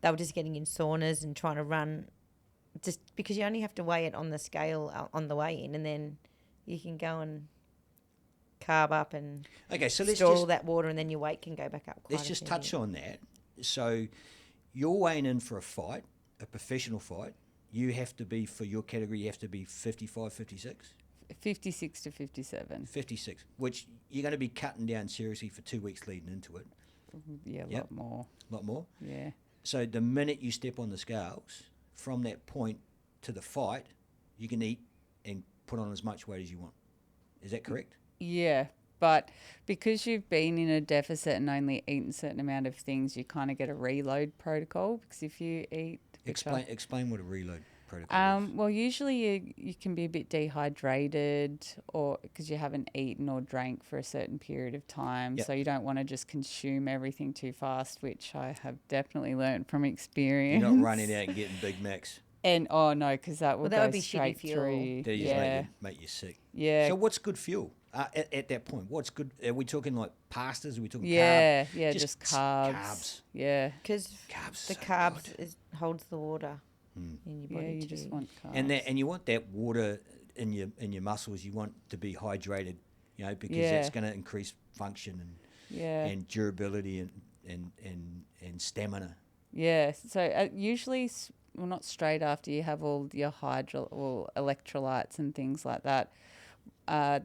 they were just getting in saunas and trying to run. Just because you only have to weigh it on the scale on the way in, and then you can go and carb up and Okay, so let's store all just that water, and then your weight can go back up. let's just touch on that. So, you're weighing in for a fight, a professional fight. You have to be, for your category, you have to be 55, 56? 56 to 57. 56, which you're going to be cutting down seriously for 2 weeks leading into it. Yeah, a Yep. lot more. A lot more. Yeah. So the minute you step on the scales, from that point to the fight, you can eat and put on as much weight as you want. Is that correct? Yeah. But because you've been in a deficit and only eaten a certain amount of things, you kind of get a reload protocol. Because if you eat... Explain what a reload protocol is. Well, usually you can be a bit dehydrated or because you haven't eaten or drank for a certain period of time. Yep. So you don't want to just consume everything too fast, which I have definitely learned from experience. You're not running out and getting Big Macs. And, oh, no, because that will Well, that go would be shitty straight fuel. through. They just Yeah. make you sick. Yeah. So what's good fuel at that point? What's good? Are we talking like pastas? Are we talking Yeah, carb? yeah, just carbs. Carbs. Yeah. Because Carbs. the so carbs good. holds the water in your body. Yeah, you too. just want carbs. And you want that water in your muscles. You want to be hydrated, you know, because Yeah. that's going to increase function Yeah. and durability and stamina. Yeah. So usually, well, not straight after you have all your electrolytes and things like that.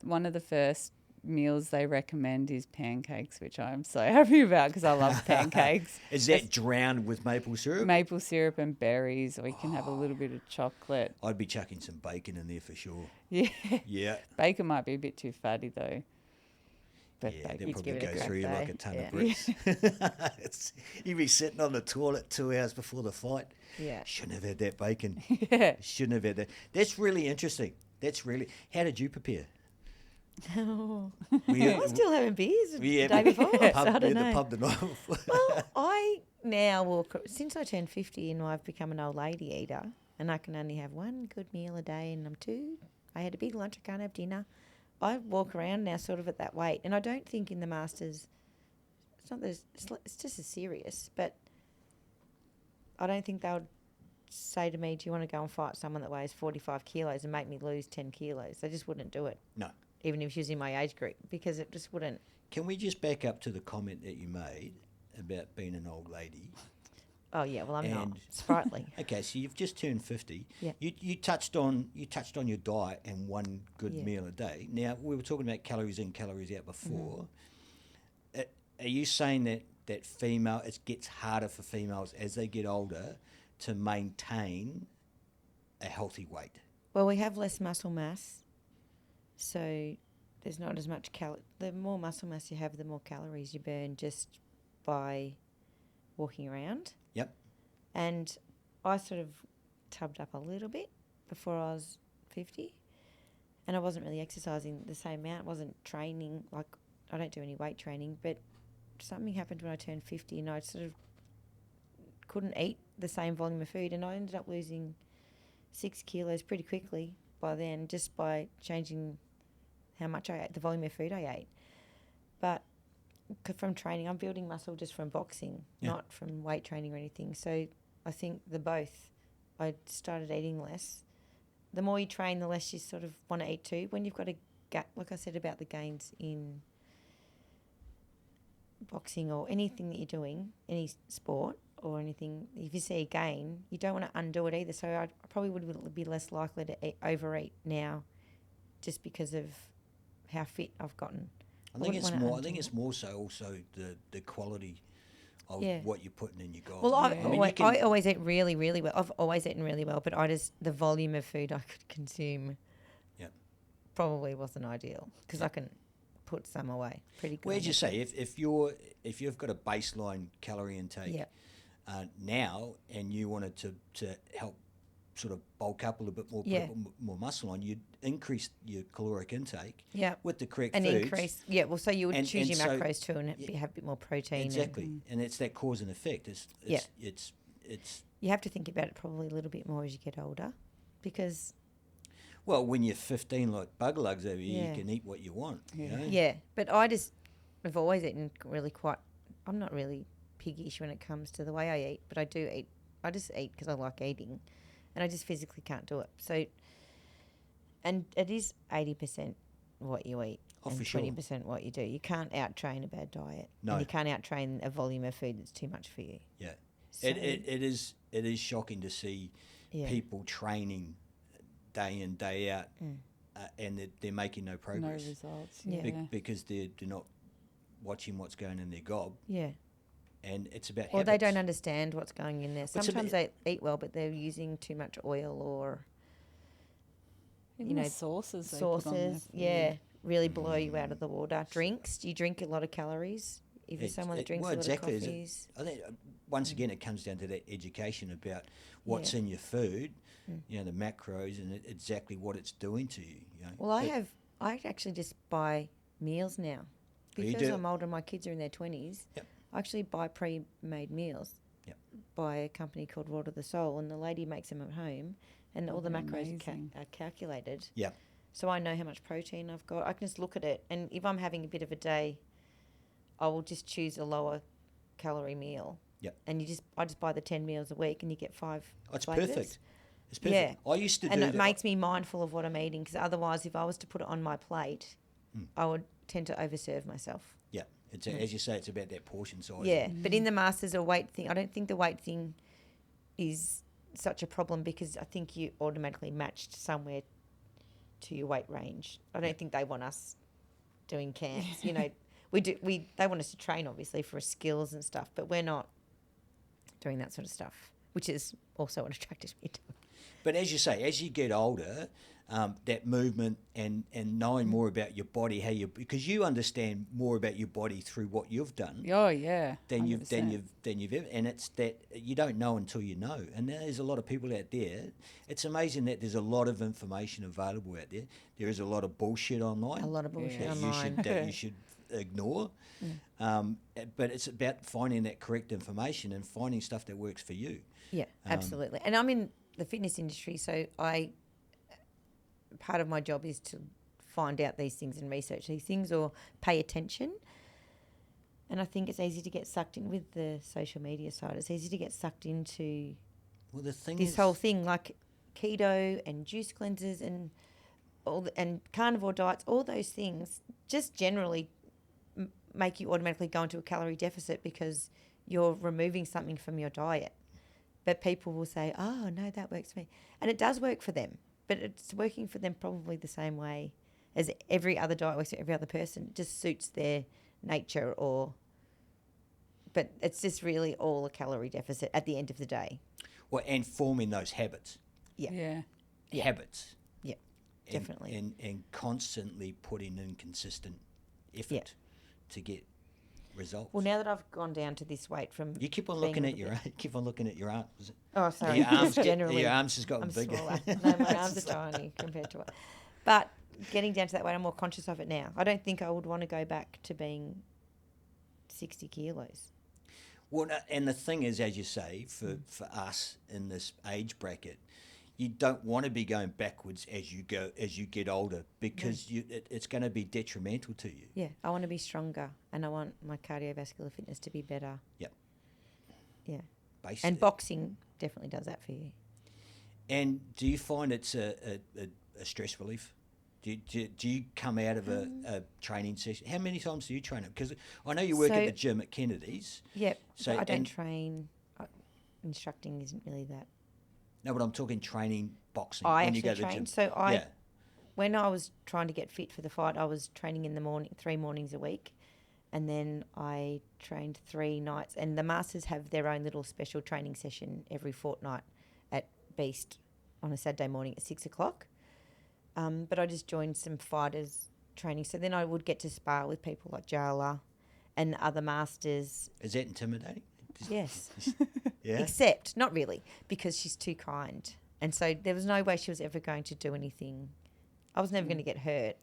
One of the first meals they recommend is pancakes, which I'm so happy about because I love pancakes. Is that drowned with maple syrup? Maple syrup and berries, or you can have a little bit of chocolate. I'd be chucking some bacon in there for sure. Yeah. Yeah. Bacon might be a bit too fatty though. But Yeah, bacon. they'll You'd probably give it a go crack, through you like though. a ton Yeah. of bricks. You'd be sitting on the toilet 2 hours before the fight. Yeah. Shouldn't have had that bacon. Yeah. Shouldn't have had that. That's really interesting. How did you prepare? Oh. Were you- I was still having beers were you the at day before, so I pub, don't the know. pub the night before? Well, I now walk, since I turned 50 and I've become an old lady eater, and I can only have one good meal a day, and I had a big lunch, I can't have dinner. I walk around now sort of at that weight, and I don't think in the Masters, it's not that it's just as serious, but I don't think they would say to me, do you want to go and fight someone that weighs 45 kilos and make me lose 10 kilos? I just wouldn't do it, No. even if she was in my age group, because it just wouldn't. Can we just back up to the comment that you made about being an old lady? Oh, yeah, well, I'm not And- sprightly. Okay, so you've just turned 50. Yeah. You touched on your diet and one good Yeah. meal a day. Now, we were talking about calories in, calories out before. Mm-hmm. Are you saying that it gets harder for females as they get older to maintain a healthy weight? Well, we have less muscle mass, so there's not as much The more muscle mass you have, the more calories you burn just by walking around. Yep. And I sort of tubbed up a little bit before I was 50, and I wasn't really exercising the same amount. Wasn't training, like I don't do any weight training, but something happened when I turned 50, and I sort of couldn't eat the same volume of food, and I ended up losing 6 kilos pretty quickly by then, just by changing how much I ate, the volume of food I ate. But from training, I'm building muscle just from boxing, Yeah. not from weight training or anything. So I think I started eating less. The more you train, the less you sort of want to eat too. When you've got like I said about the gains in boxing or anything that you're doing, any sport or anything, if you see a gain, you don't want to undo it either. So I probably would be less likely to overeat now, just because of how fit I've gotten. I think wouldn't it's wanna more. I undo think it. it's more so also the quality of Yeah. what you're putting in your goal. Well, I mean, I always eat really, really well. I've always eaten really well, but the volume of food I could consume Yep. probably wasn't ideal, because I can put some away pretty good. Where'd on you it. say if you've got a baseline calorie intake Yeah. now, and you wanted to help sort of bulk up a little bit more, put Yeah. a bit more muscle on, you'd increase your caloric intake Yeah. with the correct And foods. increase, yeah. Well, so you would And- choose and your so- macros too, and yeah. have a bit more protein. Exactly, and it's that cause and effect. It's You have to think about it probably a little bit more as you get older, because well, when you're 15, like Buglugs over here, Yeah. you can eat what you want. You know? yeah. But I've always eaten really quite. I'm not really piggish when it comes to the way I eat, but I do eat. I just eat because I like eating, and I just physically can't do it. So, and it is 80% what you eat. Oh, and for sure. 20% what you do. You can't out-train a bad diet. No. And you can't out-train a volume of food that's too much for you. Yeah. So, It is shocking to see yeah. people training day in, day out, and they're making no No progress results. Yeah. Yeah. because they're not watching what's going in their gob, Yeah. and it's about Or they habits. don't understand what's going in there. It's a Sometimes bit- they eat well, but they're using too much oil or Even know, the sauces. They put on their sauces. food. Yeah, really blow you out of the water. Drinks. Do you drink a lot of calories? If you're It's- someone that drinks well, a lot exactly. of coffees. I think once again it comes down to that education about what's Yeah. in your food, you know, the macros and exactly what it's doing to you. You know? Well, I actually just buy meals now. Oh, you Because do? I'm older and my kids are in their 20s, Yep. I actually buy pre-made meals Yep. by a company called Raw to the Soul, and the lady makes them at home, and all the macros amazing. are calculated. Yeah. So I know how much protein I've got. I can just look at it, and if I'm having a bit of a day, I will just choose a lower calorie meal. Yep. And I just buy the 10 meals a week, and you get 5 Oh, it's flavours. perfect. It's perfect. I used to And do it that. makes me mindful of what I'm eating, because otherwise, if I was to put it on my plate, I would tend to overserve myself. Yeah. It's as you say, it's about that portion size. Yeah, but in the Masters, a weight thing, I don't think the weight thing is such a problem, because I think you automatically matched somewhere to your weight range. I don't think they want us doing camps. You know, they want us to train, obviously, for skills and stuff, but we're not doing that sort of stuff, which is also what attracted me to it. But as you say, as you get older, that movement and knowing more about your body, because you understand more about your body through what you've done Oh yeah. than you've 100%. ever, and it's that you don't know until you know. And there's a lot of people out there. It's amazing that there's a lot of information available out there. There is a lot of bullshit online. A lot of bullshit that online. you should ignore. But it's about finding that correct information and finding stuff that works for you. Yeah, absolutely. And I'm in the fitness industry, so part of my job is to find out these things and research these things or pay attention. And I think it's easy to get sucked in with the social media side. It's easy to get sucked into Well, the thing this is, whole thing, like keto and juice cleanses and and carnivore diets, all those things just generally make you automatically go into a calorie deficit because you're removing something from your diet. But people will say, oh, no, that works for me. And it does work for them, but it's working for them probably the same way as every other diet works for every other person. It just suits their nature but it's just really all a calorie deficit at the end of the day. well, and forming those habits. Yeah. Yeah. Habits. Yeah, And- definitely. And constantly putting in consistent effort to get results. Well, now that I've gone down to this weight from you keep on being looking a at little your bit- keep on looking at your arms. Oh, sorry. Your arms, Just generally, your arms has gotten I'm bigger. smaller. No, my arms are tiny compared to it. But getting down to that weight, I'm more conscious of it now. I don't think I would want to go back to being 60 kilos. Well, and the thing is, as you say, for us in this age bracket, you don't want to be going backwards as you get older because it's going to be detrimental to you. Yeah, I want to be stronger and I want my cardiovascular fitness to be better. Yep. Yeah. Basically. And boxing definitely does that for you. And do you find it's a stress relief? Do you come out of a training session? How many times do you train it? Because I know you work at So- the gym at Kennedy's. Yep. So- So I don't and- train. Instructing isn't really that. No, but I'm talking training boxing. I when you actually go to the train. gym. So yeah. when I was trying to get fit for the fight, I was training in the morning, 3 mornings a week. And then I trained 3 nights. And the Masters have their own little special training session every fortnight at Beast on a Saturday morning at 6 o'clock. But I just joined some fighters training. So then I would get to spar with people like Jaala and other Masters. Is that intimidating? Yes. Yeah. Except, not really, because she's too kind. And so there was no way she was ever going to do anything. I was never going to get hurt.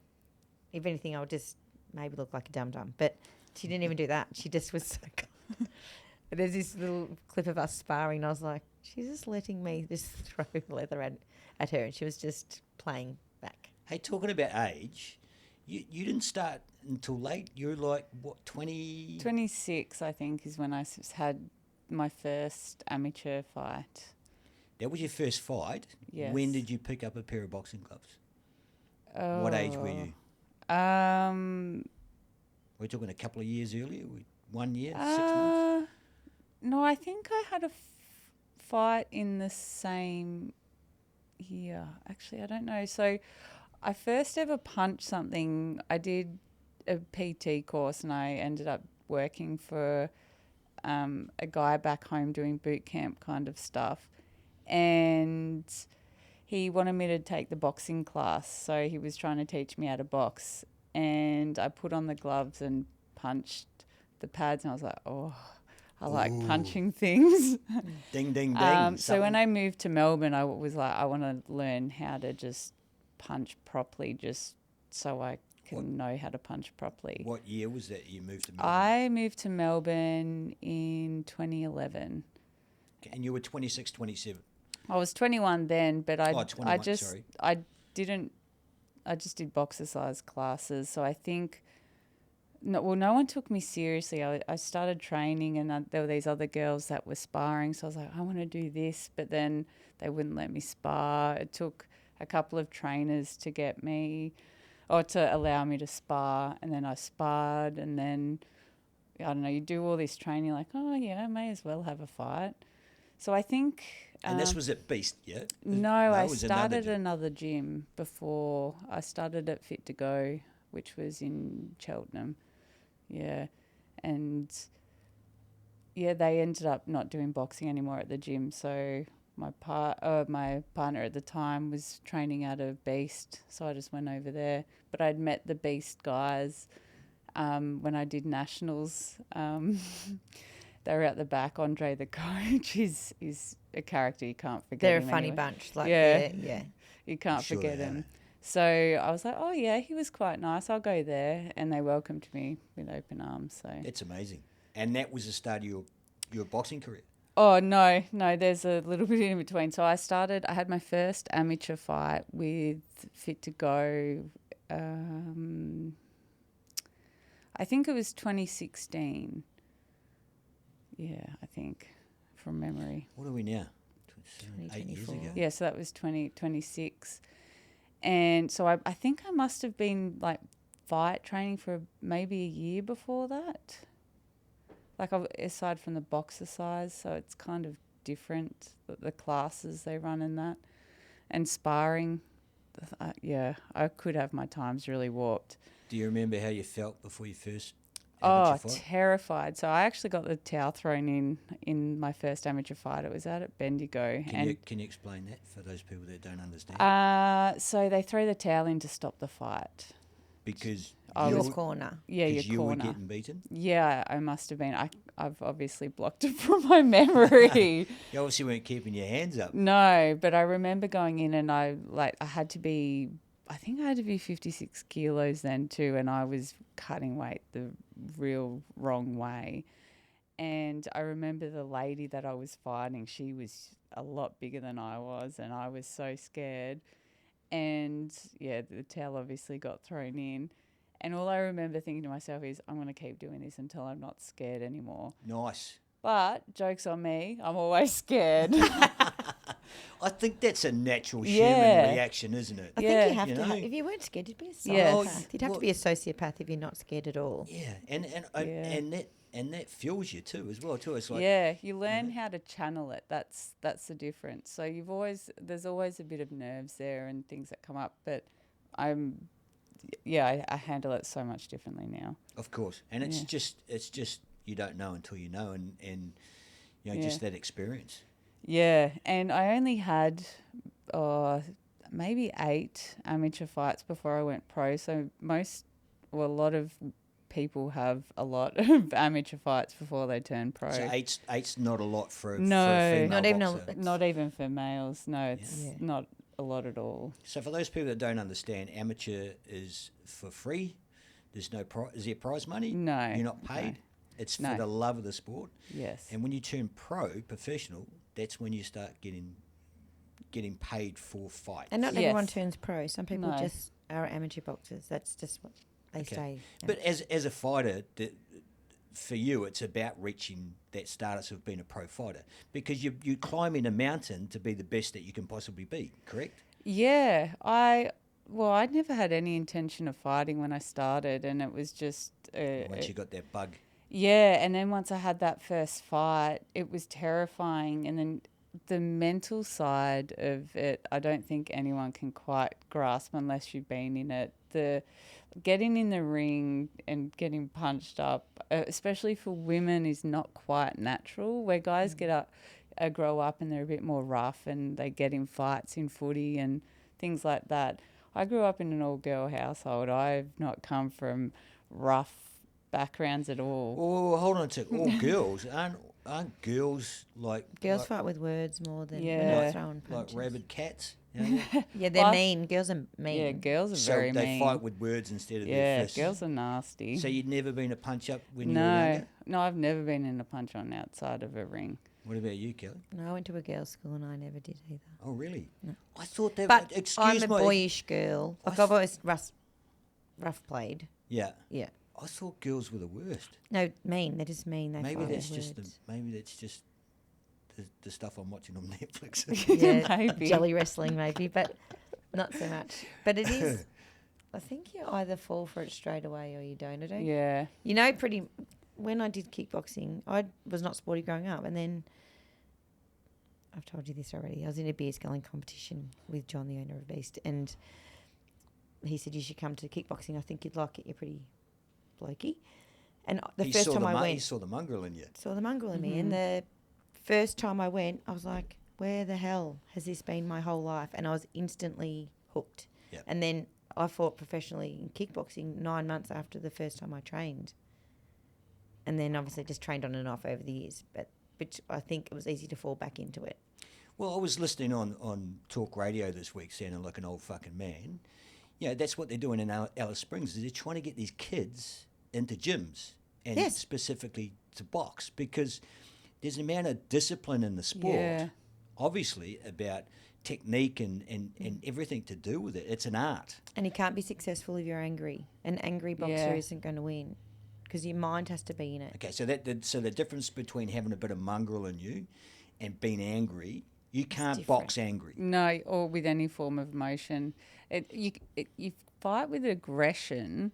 If anything, I would just maybe look like a dum-dum. But she didn't even do that. She just was so kind. But there's this little clip of us sparring, and I was like, she's just letting me just throw leather at her. And she was just playing back. Hey, talking about age, you didn't start until late. You're like, what, 20? 26, I think, is when I had my first amateur fight. That was your first fight? Yes. When did you pick up a pair of boxing gloves? What age were you? We're talking a couple of years earlier? 1 year, 6 months? No, I think I had a fight in the same year. Actually, I don't know. So I first ever punched something. I did a PT course and I ended up working for a guy back home doing boot camp kind of stuff. And he wanted me to take the boxing class. So he was trying to teach me how to box. And I put on the gloves and punched the pads and I was like, oh, I like punching things. Ding, ding, ding. So when I moved to Melbourne, I was like, I want to learn how to just punch properly just so I can know how to punch properly. What year was that you moved to Melbourne? I moved to Melbourne in 2011. And you were 26, 27. I was 21 then, but I 21, just sorry. I just did boxercise classes. So I think no one took me seriously. I started training and there were these other girls that were sparring. So I was like, I want to do this, but then they wouldn't let me spar. It took a couple of trainers to get me or to allow me to spar, and then I sparred, and then I don't know, you do all this training like, oh yeah, I may as well have a fight. So I think And this was at Beast, yeah? no, it I was another started gym. another gym before. I started at Fit to Go, which was in Cheltenham. Yeah. And yeah, they ended up not doing boxing anymore at the gym. So my partner at the time was training out of Beast. So I just went over there. But I'd met the Beast guys when I did nationals. They were at the back. Andre, the coach, is a character. You can't forget They're a him funny anyway. bunch. Like, Yeah. yeah. You can't Sure forget they him. are. So I was like, oh, yeah, he was quite nice. I'll go there. And they welcomed me with open arms. So. That's amazing. And that was the start of your boxing career? Oh, no, there's a little bit in between. So I had my first amateur fight with Fit to Go. I think it was 2016. Yeah, I think, from memory. What are we now? So 8 years 2024. ago. Yeah, so that was 2026. And so I think I must have been like fight training for maybe a year before that. Like aside from the boxer size, so it's kind of different, the classes they run in that. And sparring, yeah, I could have my times really warped. Do you remember how you felt before you first Oh, amateur fight? terrified. So I actually got the towel thrown in my first amateur fight. It was out at Bendigo. Can you explain that for those people that don't understand? So they throw the towel in to stop the fight. Because Your corner. Yeah, your you corner. were getting beaten? Yeah, I must have been. I've obviously blocked it from my memory. You obviously weren't keeping your hands up. No, but I remember going in and I had to be 56 kilos then too, and I was cutting weight the real wrong way. And I remember the lady that I was fighting, she was a lot bigger than I was, and I was so scared. And yeah, the towel obviously got thrown in. And all I remember thinking to myself is, I'm going to keep doing this until I'm not scared anymore. Nice. But joke's on me, I'm always scared. I think that's a natural Yeah. human reaction, isn't it? I Yeah. think you have You to. know? If you weren't scared, you'd be a sociopath. Yes. You'd have to be a sociopath if you're not scared at all. Yeah, Yeah. and that fuels you too as well too. It's like Yeah, you learn how to channel it. That's the difference. So there's always a bit of nerves there and things that come up, but I handle it so much differently now. of course, and it's Yeah. just you don't know until you know, and you know Yeah. just that experience. Yeah, and I only had maybe 8 amateur fights before I went pro. So a lot of people have a lot of amateur fights before they turn pro. So eight's not a lot for No. for a female Not even a- boxer. Not even for males. No, it's Yeah. not a lot at all. So for those people that don't understand, amateur is for free. There's no is there prize money? No, You're not no. paid. It's for No. the love of the sport. Yes. And when you turn professional, that's when you start getting paid for fights. And not Yes. everyone turns pro. Some people No. just are amateur boxers. That's just what they Okay. say. But as a fighter, for you, it's about reaching that status of being a pro fighter because you climbing a mountain to be the best that you can possibly be. Correct? Yeah, I'd never had any intention of fighting when I started, and it was just Once you got that bug. yeah. And then once I had that first fight, it was terrifying, and then the mental side of it, I don't think anyone can quite grasp unless you've been in it. The getting in the ring and getting punched up, especially for women, is not quite natural. Where guys grow up and they're a bit more rough and they get in fights in footy and things like that. I grew up in an all-girl household. I've not come from rough backgrounds at all. Oh, hold on a sec. All girls aren't girls like Girls like, fight with words more than Yeah. we're not throwing like punches. rabid cats? You know? Yeah, they're Well, mean. Girls are mean. Yeah, girls are So very they mean. fight with words instead of their Yeah, fists. girls are nasty. So you'd never been a punch up when you were No, younger? no, I've never been in a punch on outside of a ring. What about you, Kelly? No, I went to a girls' school and I never did either. Oh, really? I thought that. But excuse I'm a my. boyish girl. Like I've always rough played. Yeah. Yeah. I thought girls were the worst. No, mean. They're just mean. They Maybe fight that's with just words. the stuff I'm watching on Netflix. Yeah, Maybe. jelly wrestling maybe, but not so much. But it is. I think you either fall for it straight away or you don't. I don't. Yeah. You know, when I did kickboxing, I was not sporty growing up, and then I've told you this already. I was in a beer sculling competition with John, the owner of Beast, and he said you should come to kickboxing. I think you'd like it. You're pretty blokey. And the first time I He went, saw the mongrel in you. saw the mongrel in me, and the first time I went, I was like, where the hell has this been my whole life? And I was instantly hooked. Yep. And then I fought professionally in kickboxing 9 months after the first time I trained. And then obviously just trained on and off over the years. But which I think it was easy to fall back into it. Well, I was listening on talk radio this week, sounding like an old fucking man. You know, that's what they're doing in Alice Springs. Is they're trying to get these kids into gyms and Yes. specifically to box because there's an amount of discipline in the sport, Yeah. obviously, about technique and everything to do with it. It's an art. And you can't be successful if you're angry. An angry boxer Yeah. isn't going to win because your mind has to be in it. Okay, so so the difference between having a bit of mongrel in you and being angry, You can't different. box angry. No, or with any form of emotion. You fight with aggression,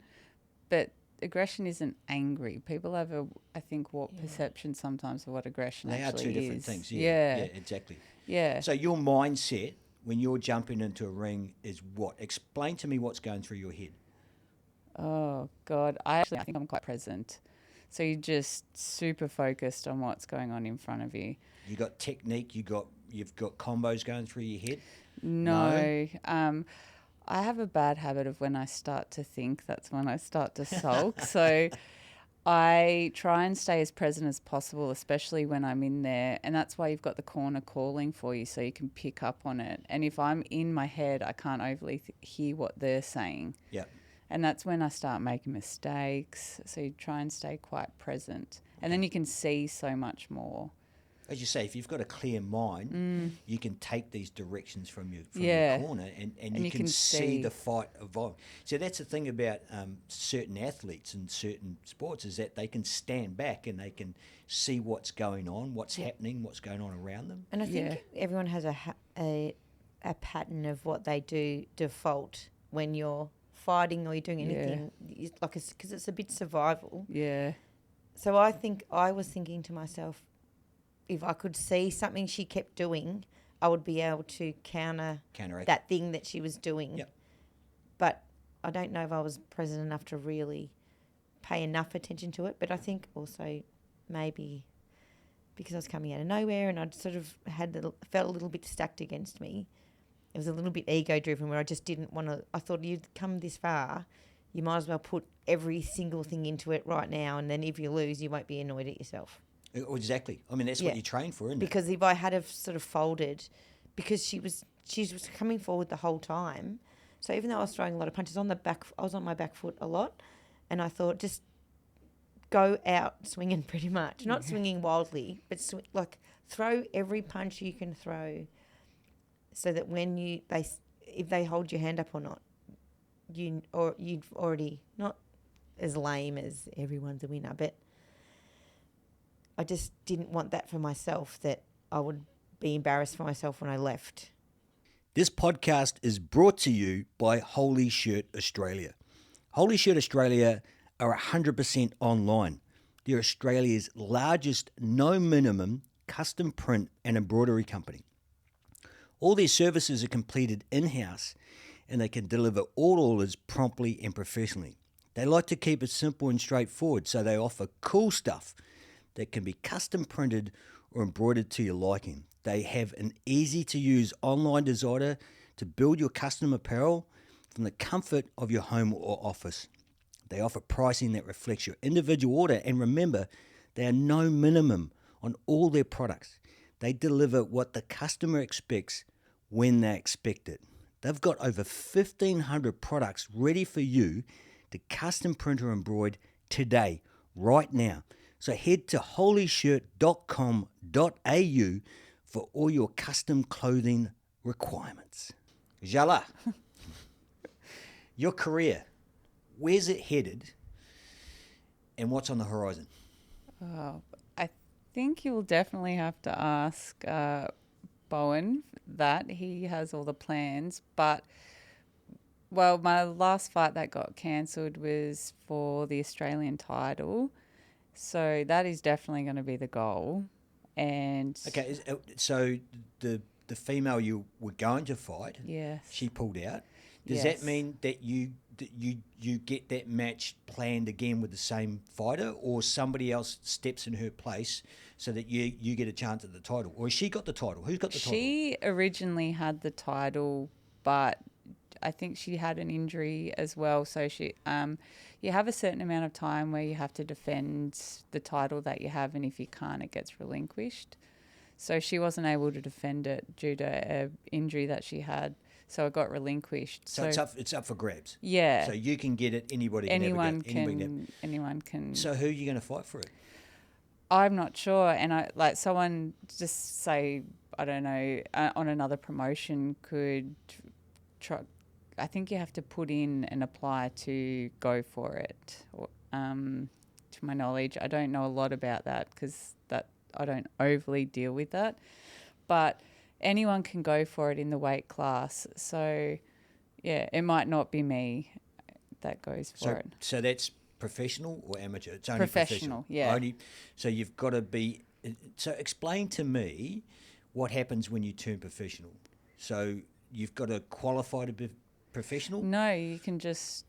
but aggression isn't angry. People have I think, warped perception sometimes of what aggression They are actually two different is. things. Yeah. Yeah, exactly. Yeah. So your mindset when you're jumping into a ring is what? Explain to me what's going through your head. Oh God, I think I'm quite present. So you're just super focused on what's going on in front of you. You got technique. You've got combos going through your head. No. I have a bad habit of when I start to think, that's when I start to sulk. So I try and stay as present as possible, especially when I'm in there. And that's why you've got the corner calling for you so you can pick up on it. And if I'm in my head, I can't overly hear what they're saying. Yeah. And that's when I start making mistakes. So you try and stay quite present. And then you can see so much more. As you say, if you've got a clear mind, you can take these directions from your Yeah. corner and you can see the fight evolve. So that's the thing about certain athletes in certain sports is that they can stand back and they can see what's going on, what's happening, what's going on around them. And I think everyone has a pattern of what they do default when you're fighting or you're doing anything, because it's a bit survival. Yeah. So I think I was thinking to myself, if I could see something she kept doing, I would be able to Counteract that thing that she was doing. Yep. But I don't know if I was present enough to really pay enough attention to it. But I think also maybe because I was coming out of nowhere and I'd sort of felt a little bit stacked against me. It was a little bit ego-driven where I just didn't want to. I thought you'd come this far, you might as well put every single thing into it right now, and then if you lose, you won't be annoyed at yourself. Exactly. I mean, that's what you train for, isn't it? Because if I had have sort of folded, because she was coming forward the whole time, so even though I was throwing a lot of punches I was on my back foot a lot, and I thought just go out swinging pretty much, not swinging wildly, but throw every punch you can throw, so that when if they hold your hand up or not, you'd already not as lame as everyone's a winner, but I just didn't want that for myself, that I would be embarrassed for myself when I left. This podcast is brought to you by Holy Shirt Australia. Holy Shirt Australia are 100% online. They're Australia's largest no minimum custom print and embroidery company. All their services are completed in-house and they can deliver all orders promptly and professionally. They like to keep it simple and straightforward, so they offer cool stuff that can be custom printed or embroidered to your liking. They have an easy-to-use online designer to build your custom apparel from the comfort of your home or office. They offer pricing that reflects your individual order, and remember, they are no minimum on all their products. They deliver what the customer expects when they expect it. They've got over 1,500 products ready for you to custom print or embroider today, right now. So head to holyshirt.com.au for all your custom clothing requirements. Jaala, your career, where's it headed and what's on the horizon? Oh, I think you'll definitely have to ask Bowen that. He has all the plans. But, well, my last fight that got cancelled was for the Australian title. So that is definitely going to be the goal. And Okay, so the female you were going to fight, yes, she pulled out. Does Yes. that mean that you get that match planned again with the same fighter, or somebody else steps in her place so that you get a chance at the title? Or has she got the title? Who's got the title? she originally had the title, but I think she had an injury as well. So you have a certain amount of time where you have to defend the title that you have, and if you can't, it gets relinquished. So she wasn't able to defend it due to an injury that she had, so it got relinquished. So it's up for grabs. Yeah. So you can get it. Anybody can have anyone a go. Anybody can. anyone can. So who are you going to fight for it? I'm not sure, and someone just say, I don't know, on another promotion could try. I think you have to put in and apply to go for it. To my knowledge, I don't know a lot about that because I don't overly deal with that. But anyone can go for it in the weight class. So, yeah, it might not be me that goes for it. So that's professional or amateur? It's only Professional, yeah. So you've got to be. So explain to me what happens when you turn professional. So you've got to qualify to be professional. No, you just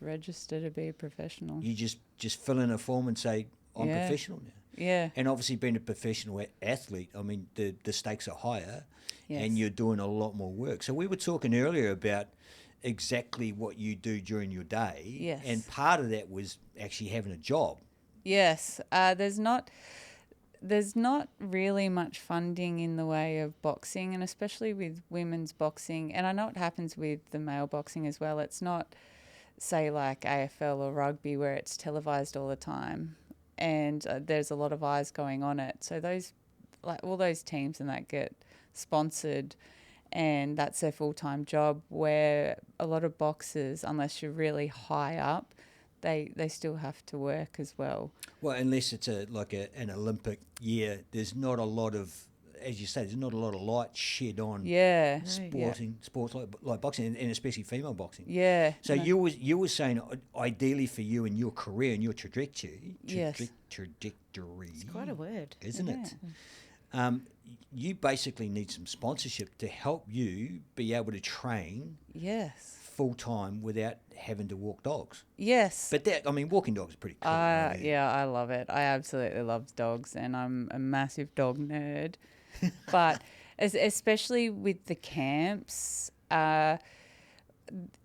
register to be a professional. You just fill in a form and say I'm Yeah. professional now. Yeah. And obviously, being a professional athlete, I mean, the stakes are higher, Yes. and you're doing a lot more work. So we were talking earlier about exactly what you do during your day, Yes. and part of that was actually having a job. Yes, there's not really much funding in the way of boxing, and especially with women's boxing. And I know it happens with the male boxing as well. It's not, say, like AFL or rugby where it's televised all the time, and there's a lot of eyes going on it. So those, like all those teams and that get sponsored, and that's their full-time job. Where a lot of boxers, unless you're really high up, they still have to work as well. Well, unless it's an Olympic year, there's not a lot of, as you say, there's not a lot of light shed on Yeah. sports like boxing, and especially female boxing. Yeah. So no. you were saying ideally for you and your career and your trajectory, Yes. trajectory, It's quite a word. isn't Yeah. it? You basically need some sponsorship to help you be able to train Yes. full time without having to walk dogs. Yes. But that, I mean, walking dogs is pretty cool. I mean, Yeah, I love it. I absolutely love dogs, and I'm a massive dog nerd. But especially with the camps,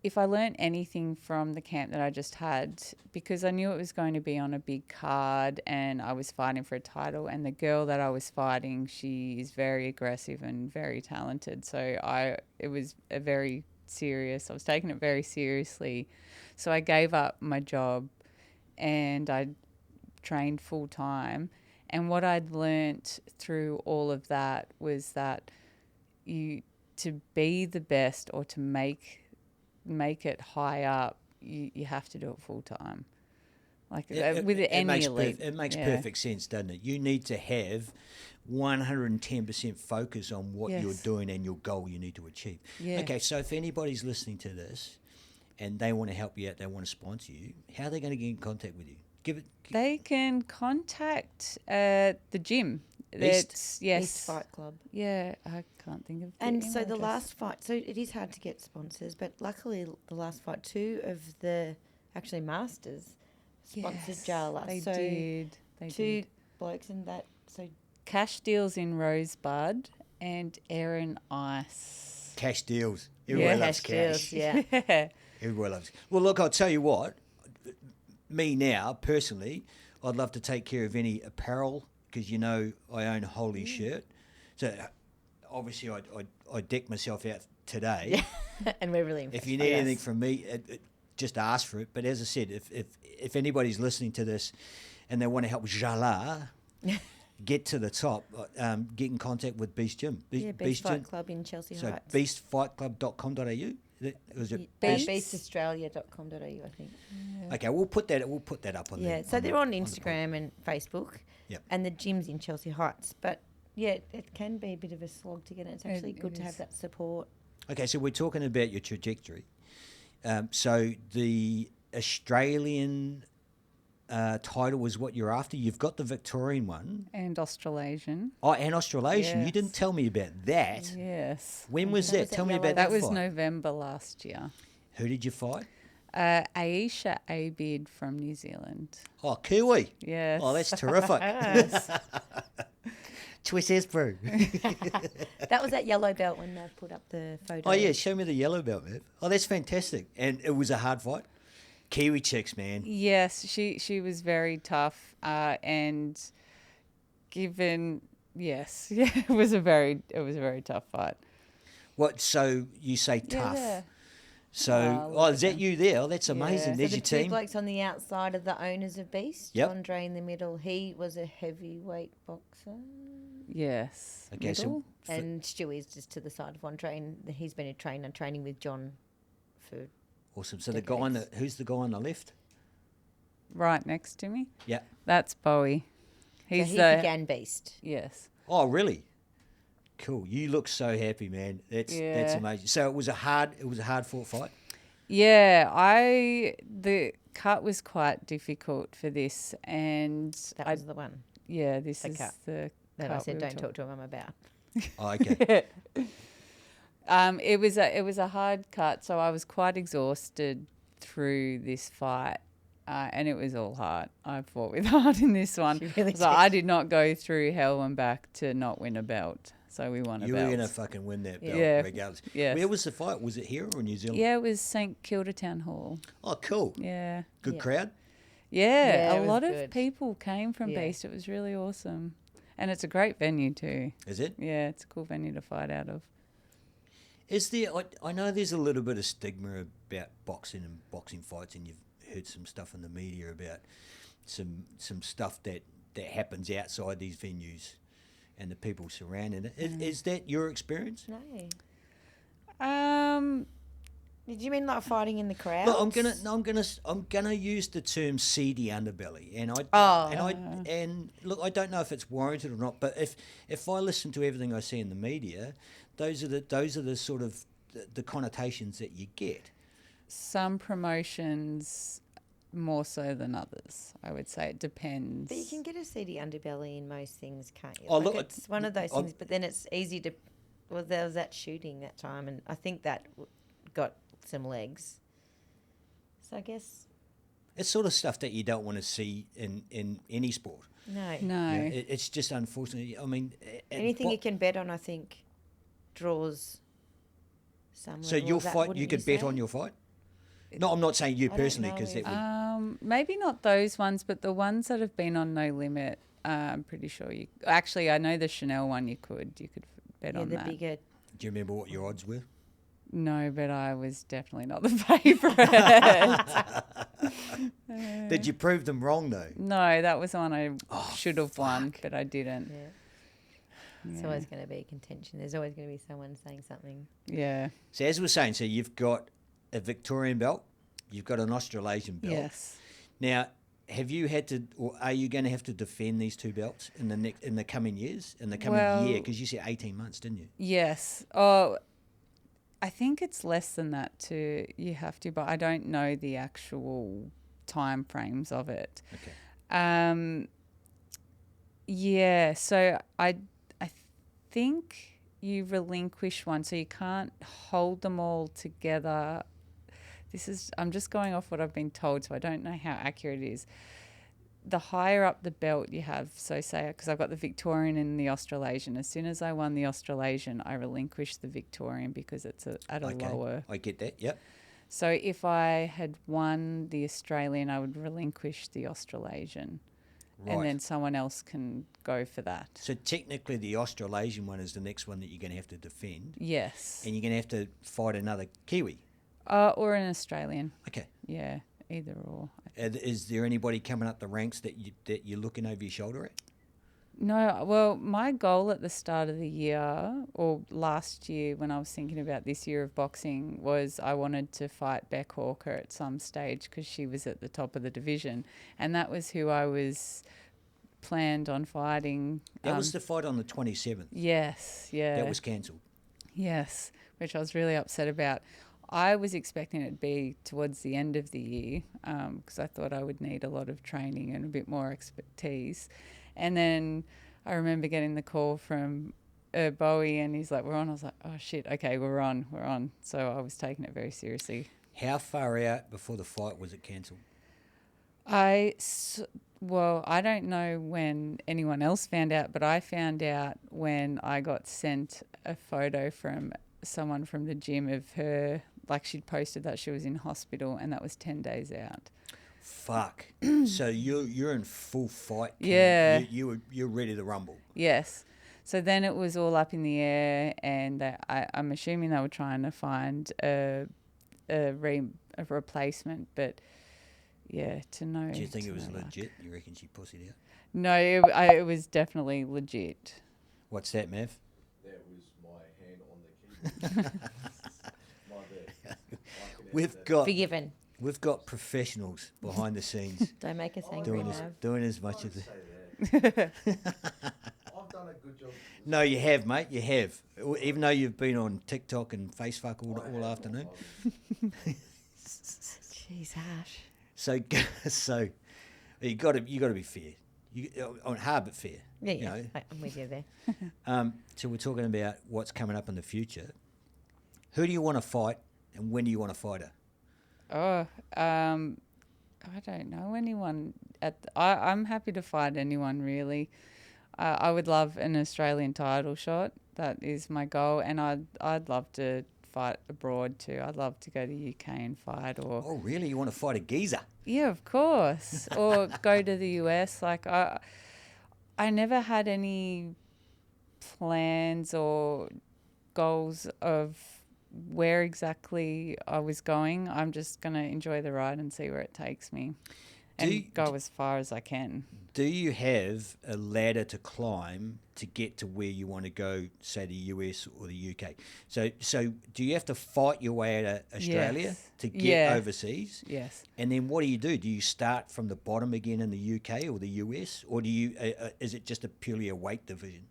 if I learned anything from the camp that I just had, because I knew it was going to be on a big card and I was fighting for a title, and the girl that I was fighting, she is very aggressive and very talented. So it was a very serious. I was taking it very seriously. So I gave up my job and I trained full time. And what I'd learnt through all of that was that to be the best or to make it high up, you have to do it full time. Like with any elite. It makes Yeah. perfect sense, doesn't it? You need to have 110% focus on what you're Yes. doing and your goal you need to achieve. Yeah. Okay, so if anybody's listening to this and they want to help you out, they want to sponsor you, how are they going to get in contact with you? They can contact the gym. Beast? It's, yes. Beast Fight Club. Yeah, I can't think of the And email so the address. last fight, so it is hard to get sponsors, but luckily the last fight, two of the actually masters sponsored Yes, Jaala. They so did. They two did. blokes in that. So Cash Deals in Rosebud and Aaron Ice. Cash deals. Everyone loves cash. deals, yeah. Yeah. Everyone loves. Well, look, I'll tell you what. Me now, personally, I'd love to take care of any apparel because you know I own Holy Shirt. So obviously I decked myself out today. and we're really impressed. If you by need us. anything from me, just ask for it. But as I said, if anybody's listening to this and they want to help Jaala get to the top, get in contact with Beast Gym. Beast Fight Club in Chelsea So Heights. beastfightclub.com.au. Was it Beastaustralia.com.au, I think. Okay, we'll put that up on Yeah, the, so they're on the Instagram and Facebook. Yep. And the gym's in Chelsea Heights. But yeah, it can be a bit of a slog to get in. It's actually It good to have is. that support. Okay, so we're talking about your trajectory. So the Australian title was what you're after. You've got the Victorian one. And Australasian. Oh, and Australasian. You didn't Yes. tell me about that. Yes. When was That that? was at Tell me Yellow about That that was fight. November last year. Who did you fight? Aisha Abid from New Zealand. Oh, Kiwi. Yes. Oh, that's terrific. Yes. Twist S brew. That was at Yellow Belt when they put up the photo. Oh, yeah, show me the yellow belt, man. Oh, that's fantastic. And it was a hard fight. Kiwi chicks, man. Yes, she was very tough, and given yes, yeah, it was a very tough fight. What? So you say tough. Yeah. So, look is at that them. you there? Oh, that's amazing. Yeah. So There's the your two team. blokes on the outside of the owners of Beast. Yep. Andre in the middle. He was a heavyweight boxer. Yes. Okay, so middle. And Stewie's just to the side of Andre. And he's been a trainer training with John for awesome. So the guy on the, who's the guy on the left? Right next to me. Yeah. That's Bowie. so He's he the began Beast. yes. Oh, really? Cool. You look so happy, man. That's Yeah. amazing. So it was a hard fought fight. Yeah, the cut was quite difficult for this, and That was the one this the is cut the that cut I said we were don't talk to Mum about. Oh, okay. It was a hard cut, so I was quite exhausted through this fight, and it was all heart. I fought with heart in this one. She really So did. I did not go through hell and back to not win a belt. So we won a You belt. were going to fucking win that belt Yeah. regardless. Yes. Where was the fight? Was it here or New Zealand? Yeah, it was St Kilda Town Hall. Oh, cool. Yeah. Good Yeah. crowd. Yeah, Yeah, it a was lot good. of people came from Yeah. Beast. It was really awesome. And it's a great venue too. Is it? Yeah, it's a cool venue to fight out of. Is there? I know there's a little bit of stigma about boxing and boxing fights, and you've heard some stuff in the media about some stuff that happens outside these venues and the people surrounding it. Is that your experience? No. Um, Did you mean like fighting in the crowd? Look, I'm gonna use the term seedy underbelly, and look, I don't know if it's warranted or not, but if I listen to everything I see in the media, those are the sort of the connotations that you get. some promotions more so than others, I would say. It depends. But you can get a seedy underbelly in most things, can't you? Oh, Like, look, it's one of those I'm- things, but then it's easy to. Well, there was that shooting that time, and I think that got some legs. So I guess It's sort of stuff that you don't want to see in any sport. no. No. You know, it's just unfortunately. I mean, Anything you can bet on, I think, draws some. So level your of that, fight, wouldn't you could bet say? on your fight. No, I'm not saying you I don't personally, know because if- that would. Maybe not those ones, but the ones that have been on No Limit, I'm pretty sure you. Actually, I know the Chanel one. You could bet Yeah, on the that. bigger. Do you remember what your odds were? No, but I was definitely not the favourite. Did you prove them wrong though? No, that was one I should have won, but I didn't. Yeah. It's always going to be contention. There's always going to be someone saying something. Yeah. So as we're saying, so you've got a Victorian belt, you've got an Australasian belt. Yes. Now, have you had to, or are you going to have to defend these two belts in the coming years, in the coming year? Because you said 18 months, didn't you? Yes. Oh, I think it's less than that too. You have to, but I don't know the actual time frames of it. Okay. Yeah. So I think you relinquish one, so you can't hold them all together. I'm just going off what I've been told, so I don't know how accurate it is. The higher up the belt you have, so say, because I've got the Victorian and the Australasian. As soon as I won the Australasian, I relinquished the Victorian because it's at a lower. I get that. Yep. So if I had won the Australian, I would relinquish the Australasian. Right. And then someone else can go for that. So technically, the Australasian one is the next one that you're going to have to defend, Yes. and you're going to have to fight another Kiwi. Or an Australian. Okay. Yeah, either or. Is there anybody coming up the ranks that you're looking over your shoulder at? No, well, my goal at the start of the year, or last year when I was thinking about this year of boxing, was I wanted to fight Beck Hawker at some stage because she was at the top of the division. And that was who I was planned on fighting. That was the fight on the 27th. Yes, yeah. That was cancelled. Yes, which I was really upset about. I was expecting it to be towards the end of the year because I thought I would need a lot of training and a bit more expertise. And then I remember getting the call from Bowie and he's like, we're on. I was like, oh, shit, okay, we're on. So I was taking it very seriously. How far out before the fight was it cancelled? Well, I don't know when anyone else found out, but I found out when I got sent a photo from someone from the gym of her, like she'd posted that she was in hospital and that was 10 days out. Fuck. So you're in full fight. Yeah. You're ready to rumble. Yes. So then it was all up in the air and I'm assuming they were trying to find a replacement, but yeah, to know. Do you think to it was know, legit? You reckon she pussied out? No, it was definitely legit. What's that, Mav? That was my hand on the keyboard. My bad. We've got professionals behind the scenes Don't make us angry, Mav. doing as much as. Say that. I've done a good job No, you have, mate. You have. Even though you've been on TikTok and Facefuck all afternoon. Jeez, Ash. So you got to be fair. Hard but fair. Yeah, you yeah. know. I'm with you there. So we're talking about what's coming up in the future. Who do you want to fight, and when do you want to fight her? Oh, I don't know anyone. I'm happy to fight anyone, really. I would love an Australian title shot. That is my goal, and I'd love to fight abroad too. I'd love to go to the UK and fight, or Oh, really? You want to fight a geezer? yeah, of course, or go to the US. Like I never had any plans or goals of where exactly I was going. I'm just going to enjoy the ride and see where it takes me and go as far as I can. Do you have a ladder to climb to get to where you want to go, say the US or the UK? So do you have to fight your way out of Australia Yes. to get Yeah. overseas? Yes. And then what do? Do you start from the bottom again in the UK or the US, or do you? Is it just purely a weight division?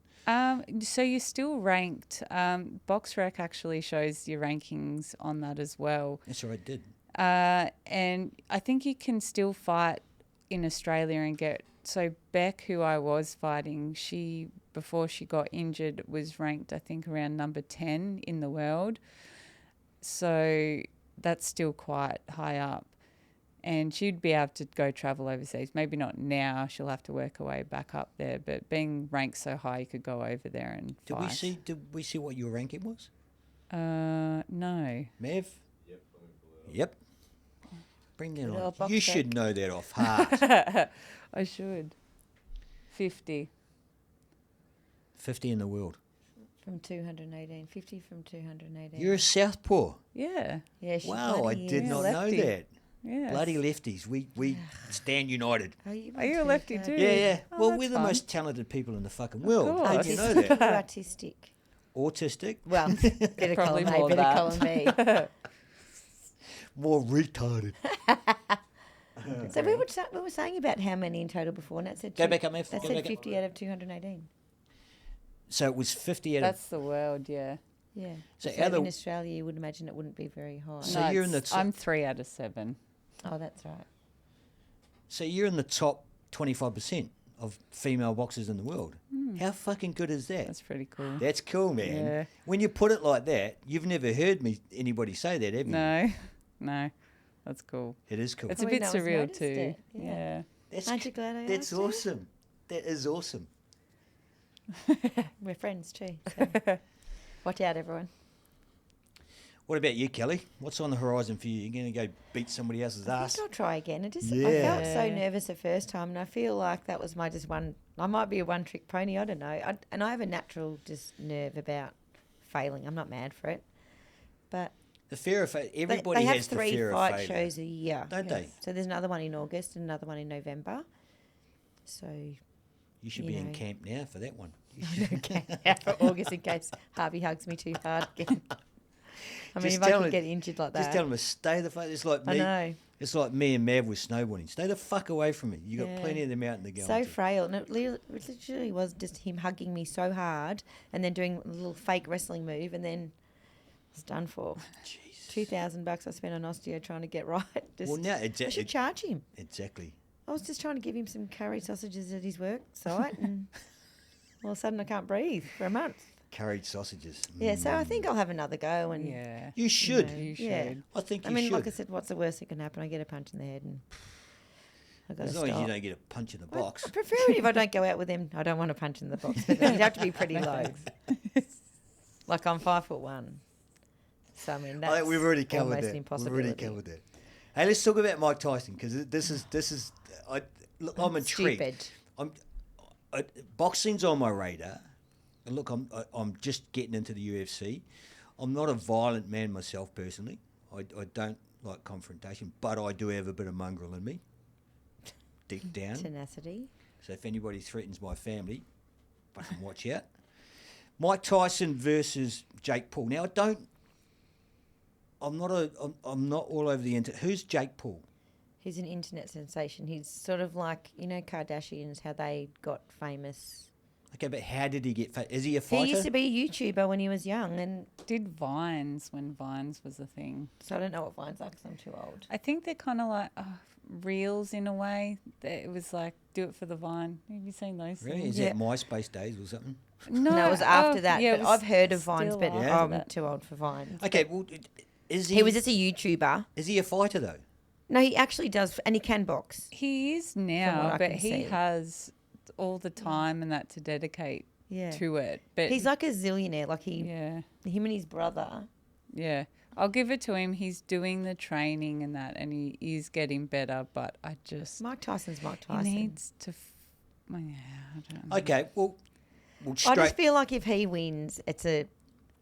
So you're still ranked. BoxRec actually shows your rankings on that as well. That's what I did. And I think you can still fight in Australia and get. So Beck, who I was fighting, she before she got injured was ranked, I think, around number 10 in the world. So that's still quite high up. And she'd be able to go travel overseas. Maybe not now. She'll have to work her way back up there. But being ranked so high, you could go over there and Did fight. Did we see what your ranking was, No. Mav? Yep, let me pull it up. Yep. Bring that Good on. old box You set. should know that off heart. I should. 50. 50 in the world. From 218. 50 from 218. You're a southpaw. Yeah. Yeah, she Wow, I bloody did is. not lefty. know that. Yeah. Bloody lefties. We stand united. Are you, Are you a lefty too? Yeah, yeah. Oh, Well, that's we're the fun. most talented people in the fucking world. How course. do you know that? Autistic. Autistic? Well, better call Probably him A, more better that. call him B. More retarded. So we were saying about how many in total before, and that said Go back up, Mav. That Go said back up. 50 out of 218. So it was 50 out of... That's the world, yeah. Yeah. So So, other- in Australia, you would imagine it wouldn't be very high. So No, you're in the it's- top- I'm 3 out of 7. Oh, that's right. So you're in the top 25% of female boxers in the world. How fucking good is that? That's pretty cool. That's cool, man. Yeah. When you put it like that, you've never heard anybody say that, have you? No, no. That's cool. It is cool. It's a Probably bit no one's surreal noticed too. it, yeah. Yeah. That's, Aren't you glad I That's asked you? awesome. That is awesome. We're friends too. So. Watch out, everyone. What about you, Kelly? What's on the horizon for you? You're going to go beat somebody else's I ass? think I'll try again. I Yeah. felt so nervous the first time, and I feel like that was my just one. I might be a one-trick pony. I don't know. And I have a natural just nerve about failing. I'm not mad for it, but The fear of everybody they have has the 3 fear of fight failure. shows a year, Don't they? So there's another one in August and another one in November. So You should you be in know. camp now for that one. You should- okay, out for August in case Harvey hugs me too hard again. I mean, Just if I tell could him- get injured like that, Just tell them to stay the fuck. It's like I me. know. It's like me and Mav with snowboarding. Stay the fuck away from me. You got Yeah. plenty of them out in the go. So frail, and it literally was just him hugging me so hard, and then doing a little fake wrestling move, and then it's done for. Jeez. $2,000 I spent on osteo trying to get right. Just, Well, now I should charge him. exactly. I was just trying to give him some curry sausages at his work site, and all of a sudden I can't breathe for a month. Curried sausages. Yeah, so I think I'll have another go, and Yeah. You should. know, You should. yeah. I think you I mean, should. like I said, what's the worst that can happen? I get a punch in the head, and I got to as stop. long as you don't get a punch in the box. I prefer it if I don't go out with him. I don't want a punch in the box, but you'd have to be pretty low. Like I'm 5'1", so I mean I that's think we've already covered almost that. an We've impossibility. already covered that. Hey, let's talk about Mike Tyson because this is. I'm intrigued. Stupid. Boxing's on my radar. And look, I'm just getting into the UFC. I'm not a violent man myself personally. I don't like confrontation, but I do have a bit of mongrel in me, deep down. Tenacity. So if anybody threatens my family, fucking watch out. Mike Tyson versus Jake Paul. Now I'm not all over the internet. Who's Jake Paul? He's an internet sensation. He's sort of like, you know, Kardashians, how they got famous Okay, but how did he get Is he a fighter? He used to be a YouTuber when he was young, and Did Vines when Vines was a thing. so I don't know what Vines are because I'm too old. I think they're kind of like reels in a way. It was like, do it for the Vine. Have you seen those Really? things? Is that MySpace days or something? No, it was after that. yeah, it but was I've heard of Vines, still but after I'm that. too old for Vines. Okay, well, is he... He was just a YouTuber. Is he a fighter, though? No, he actually does, and he can box. He is what now, I but can he see. has all the time and that to dedicate Yeah. to it. But He's like a zillionaire. Like yeah, him and his brother. yeah. I'll give it to him. He's doing the training and that, and he is getting better. But I just Mike Tyson's Mike he Tyson. needs to. Yeah, I don't know. Okay, well I straight... just feel like if he wins, it's a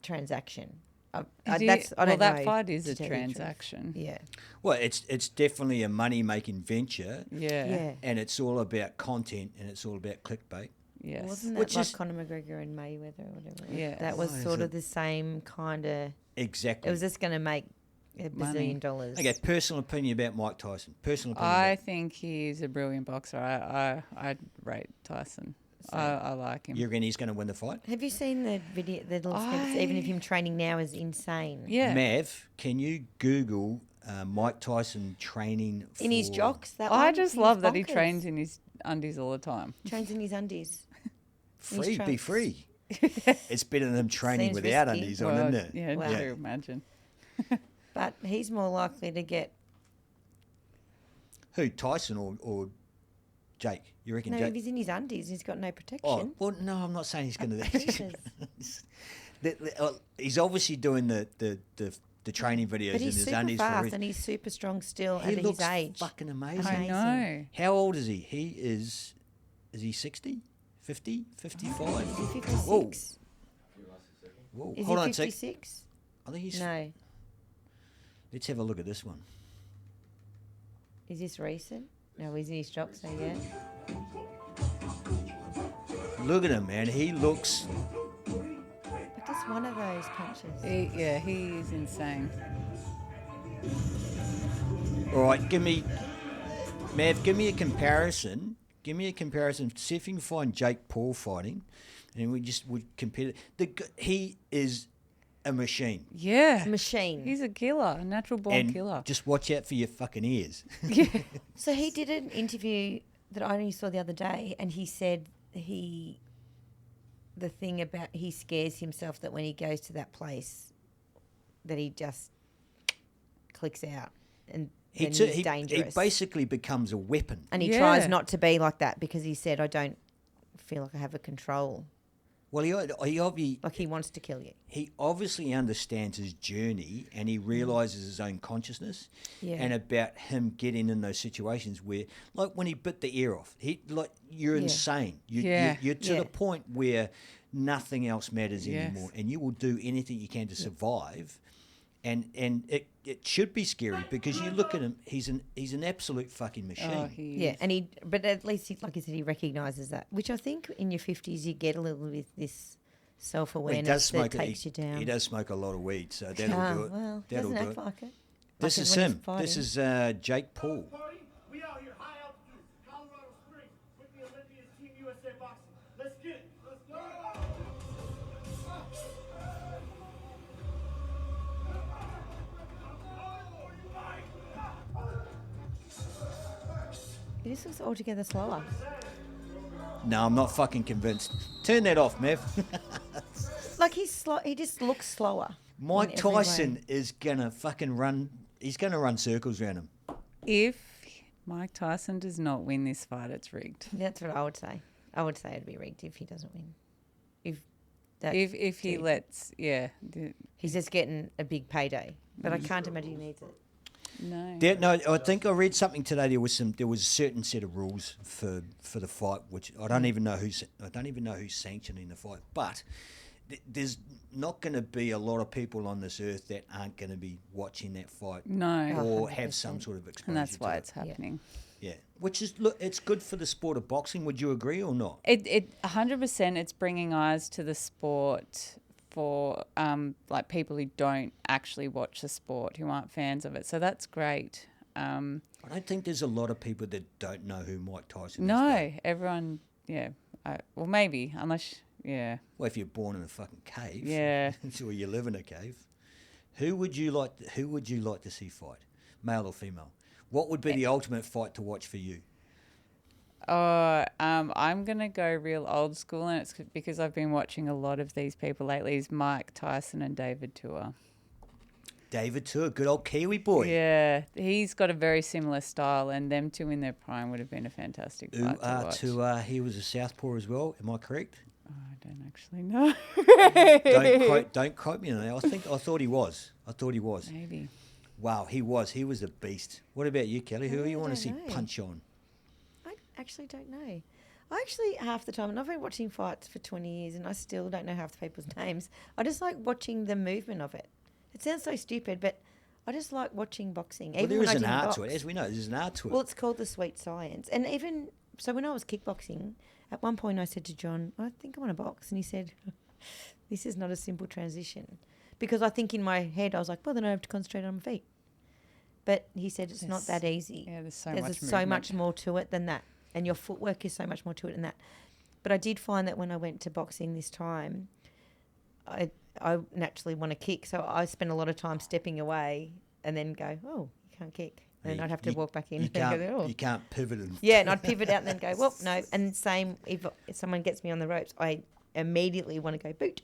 transaction. I Is he- don't well, know. that fight is to a tell you the truth. transaction. Yeah. Well, it's definitely a money-making venture, Yeah. Yeah. and it's all about content, and it's all about clickbait. Yes. Wasn't that Which like is- Conor McGregor and Mayweather or whatever? Yes. That was Oh, is sort it? of the same kind of. Exactly. It was just going to make a Money. bazillion dollars. Okay, personal opinion about Mike Tyson. Personal opinion. I about- think he's a brilliant boxer. I'd rate Tyson. I like him. You reckon he's going to win the fight? Have you seen the video? The little snippets? Even if him training now is insane. Yeah. Mav, can you Google Mike Tyson training In his for- jocks, that I one, just he love was that he bonkers. trains in his undies all the time. Trains in his undies. Free, be trunks. free. It's better than him training Seems without risky. undies on, Well, isn't it? yeah, Wow. to imagine. But he's more likely to get. Who, Tyson or Jake? You reckon No, Jake? if he's in his undies, he's got no Oh, protection. well, no, I'm not saying he's going to. Jesus. He's obviously doing the training videos But in he's his super undies for a fast reason. and he's super strong still He at looks his age. fucking amazing. I Amazing. know. How old is he? He is he 60? 50? 55? Is he Whoa. 56? Whoa. Is Hold he on a sec. 56? I think he's... No. Let's have a look at this one. Is this recent? No, he's in his jocks, so yeah. Look at him, man. He looks... But just one of those punches. He is insane. All right, Mav, give me a comparison. Give me a comparison. See if you can find Jake Paul fighting, and would compare it. He is a machine. Yeah. Machine. He's a killer, a natural born And killer. just watch out for your fucking ears. So he did an interview that I only saw the other day, and he said the thing about he scares himself that when he goes to that place, that he just clicks out and then he's He dangerous. basically becomes a weapon. And he Yeah. tries not to be like that because he said, I don't feel like I have a control. Well, Like he wants to kill you. he obviously understands his journey, and he realizes his own consciousness, Yeah. and about him getting in those situations where, like when he bit the ear off, you're Yeah. insane. Yeah. You're to Yeah. the point where nothing else matters Yes. anymore, and you will do anything you can to survive. And it should be scary because you look at him; he's an absolute fucking machine. Oh, he Yeah, is. and but at least, like you said, he recognises that, which I think in your 50s you get a little bit this Well, self-awareness that takes you down. He does smoke a lot of weed, so that'll Ah, do it. well, That'll doesn't do act it. like it. This Like is it when he's him. fighting. This is Jake Paul. Party, we out here, high altitude, Colorado Springs, with the Olympians, Team USA Boxing. Let's get it. Let's go. He just looks altogether slower. No, I'm not fucking convinced. Turn that off, Mav. Like he's he just looks slower. Mike in every way. Tyson is gonna fucking run. He's gonna run circles around him. If Mike Tyson does not win this fight, it's rigged. That's what I would say. I would say it'd be rigged if he doesn't win. That If he dude- lets, he's just getting a big payday, but I can't imagine he needs it. no. No, I think I read something today. There was a certain set of rules for the fight, which I don't even know who's sanctioning the fight. But there's not going to be a lot of people on this earth that aren't going to be watching that fight, No. or 100%. have some sort of exposure. And that's to why it. it's happening. Yeah, which is it's good for the sport of boxing. Would you agree or not? It 100%. It's bringing eyes to the sport for like people who don't actually watch the sport, who aren't fans of it. So that's great. I don't think there's a lot of people that don't know who Mike Tyson is. No, everyone. Yeah, Well, maybe, unless, yeah. Well, if you're born in a fucking cave, Yeah. or you live in a cave, who would you like to see fight, male or female? What would be the ultimate fight to watch for you? I'm going to go real old school, and it's because I've been watching a lot of these people lately, is Mike Tyson and David Tua. David Tua, good old Kiwi boy. Yeah, he's got a very similar style, and them two in their prime would have been a fantastic fight to watch. Tua, he was a southpaw as well. Am I correct? Oh, I don't actually know. Don't quote me on that. I thought he was. Maybe. Wow, he was. He was a beast. What about you, Kelly? Who do you I want to don't see know. punch on? I actually don't know. I actually, half the time, and I've been watching fights for 20 years and I still don't know half the people's names. I just like watching the movement of it. It sounds so stupid, but I just like watching boxing. Well, Even there when is I an didn't art box. to it. As we know, there's an art to it. Well, it's called the sweet science. And even, so when I was kickboxing, at one point I said to John, I think I want to box. And he said, this is not a simple transition. Because I think in my head, I was like, well, then I have to concentrate on my feet. But he said it's not that easy. Yeah, there's so There's much movement. more to it than that. And your footwork is so much more to it than that. But I did find that when I went to boxing this time, I naturally want to kick. So I spent a lot of time stepping away and then go, oh, you can't kick. And then I'd have to walk back in. You and go, oh. can't pivot. Yeah, and I'd pivot out and then go, well, no. And same, if someone gets me on the ropes, I immediately want to go boot.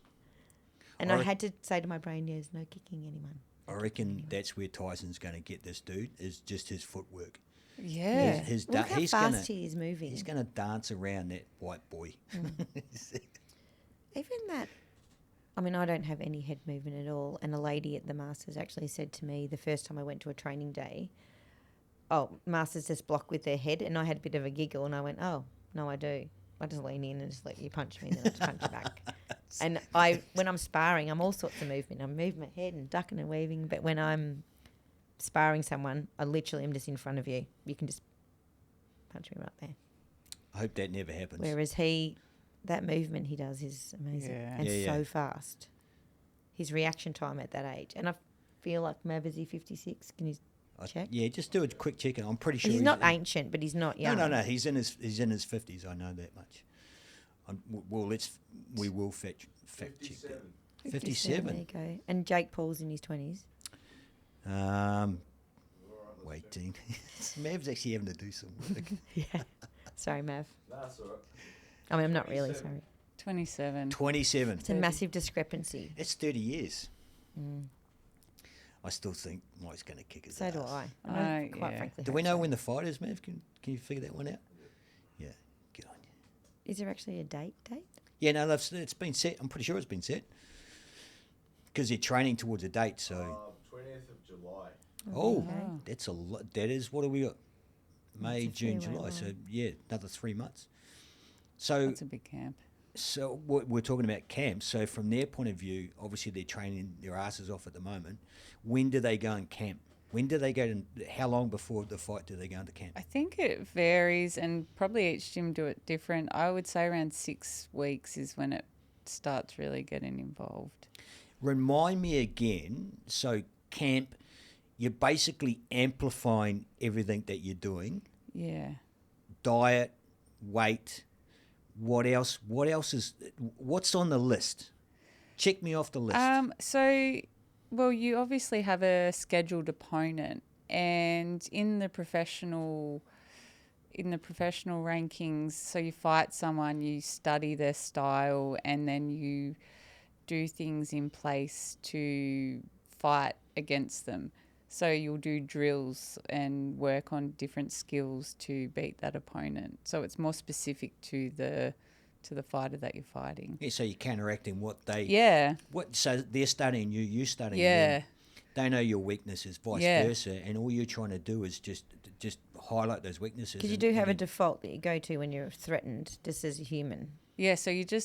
And I had to say to my brain, there's no kicking anyone. I reckon that's where Tyson's going to get this dude, is just his footwork. Yeah. Look how fast he is moving. He's going to dance around that white boy. Even that, I mean, I don't have any head movement at all. And a lady at the Masters actually said to me the first time I went to a training day, oh, Masters just block with their head. And I had a bit of a giggle and I went, oh, no, I do. I just lean in and just let you punch me and then I just punch you back. And when I'm sparring, I'm all sorts of movement. I'm moving my head and ducking and weaving. But when I'm sparring someone, I literally am just in front of you. You can just punch me right there. I hope that never happens. Whereas that movement he does is amazing and so fast. His reaction time at that age. And I feel like Mav, is he 56? Can you check? Yeah, just do a quick check. I'm pretty sure He's not ancient, but he's not young. No. He's in his 50s. I know that much. We will fact check that. 57. There you go. And Jake Paul's in his 20s. Waiting. Mav's actually having to do some work. Yeah. Sorry, Mav. That's all right. I mean, I'm not really sorry. 27. 27. It's a massive discrepancy. That's 30 years. I still think Mike's going to kick his ass. So do I. Quite frankly. Do we know when the fight is, Mav? Can you figure that one out? Yeah. Good on you. Is there actually a date? Yeah, no, it's been set. I'm pretty sure it's been set. Because they're training towards a date, so... 20th of July. Oh, that's a lot. That is, what have we got? May, That's a fair June, way July. long. So, yeah, another 3 months. So, That's a big camp. so we're talking about camps. So, from their point of view, obviously they're training their asses off at the moment. When do they go and camp? When do they go to, how long before the fight do they go into camp? I think it varies, and probably each gym do it different. I would say around 6 weeks is when it starts really getting involved. Remind me again, so camp, you're basically amplifying everything that you're doing. Yeah. Diet, weight, what else is, what's on the list? Check me off the list. Well, you obviously have a scheduled opponent, and in the professional rankings, so you fight someone, you study their style, and then you do things in place to fight against them. So you'll do drills and work on different skills to beat that opponent. So it's more specific to the fighter that you're fighting. Yeah, so you're counteracting what they... Yeah. So they're studying you studying Yeah. them. They know your weaknesses, vice versa, and all you're trying to do is just highlight those weaknesses. Because you do have a default that you go to when you're threatened, just as a human. Yeah, so you'll do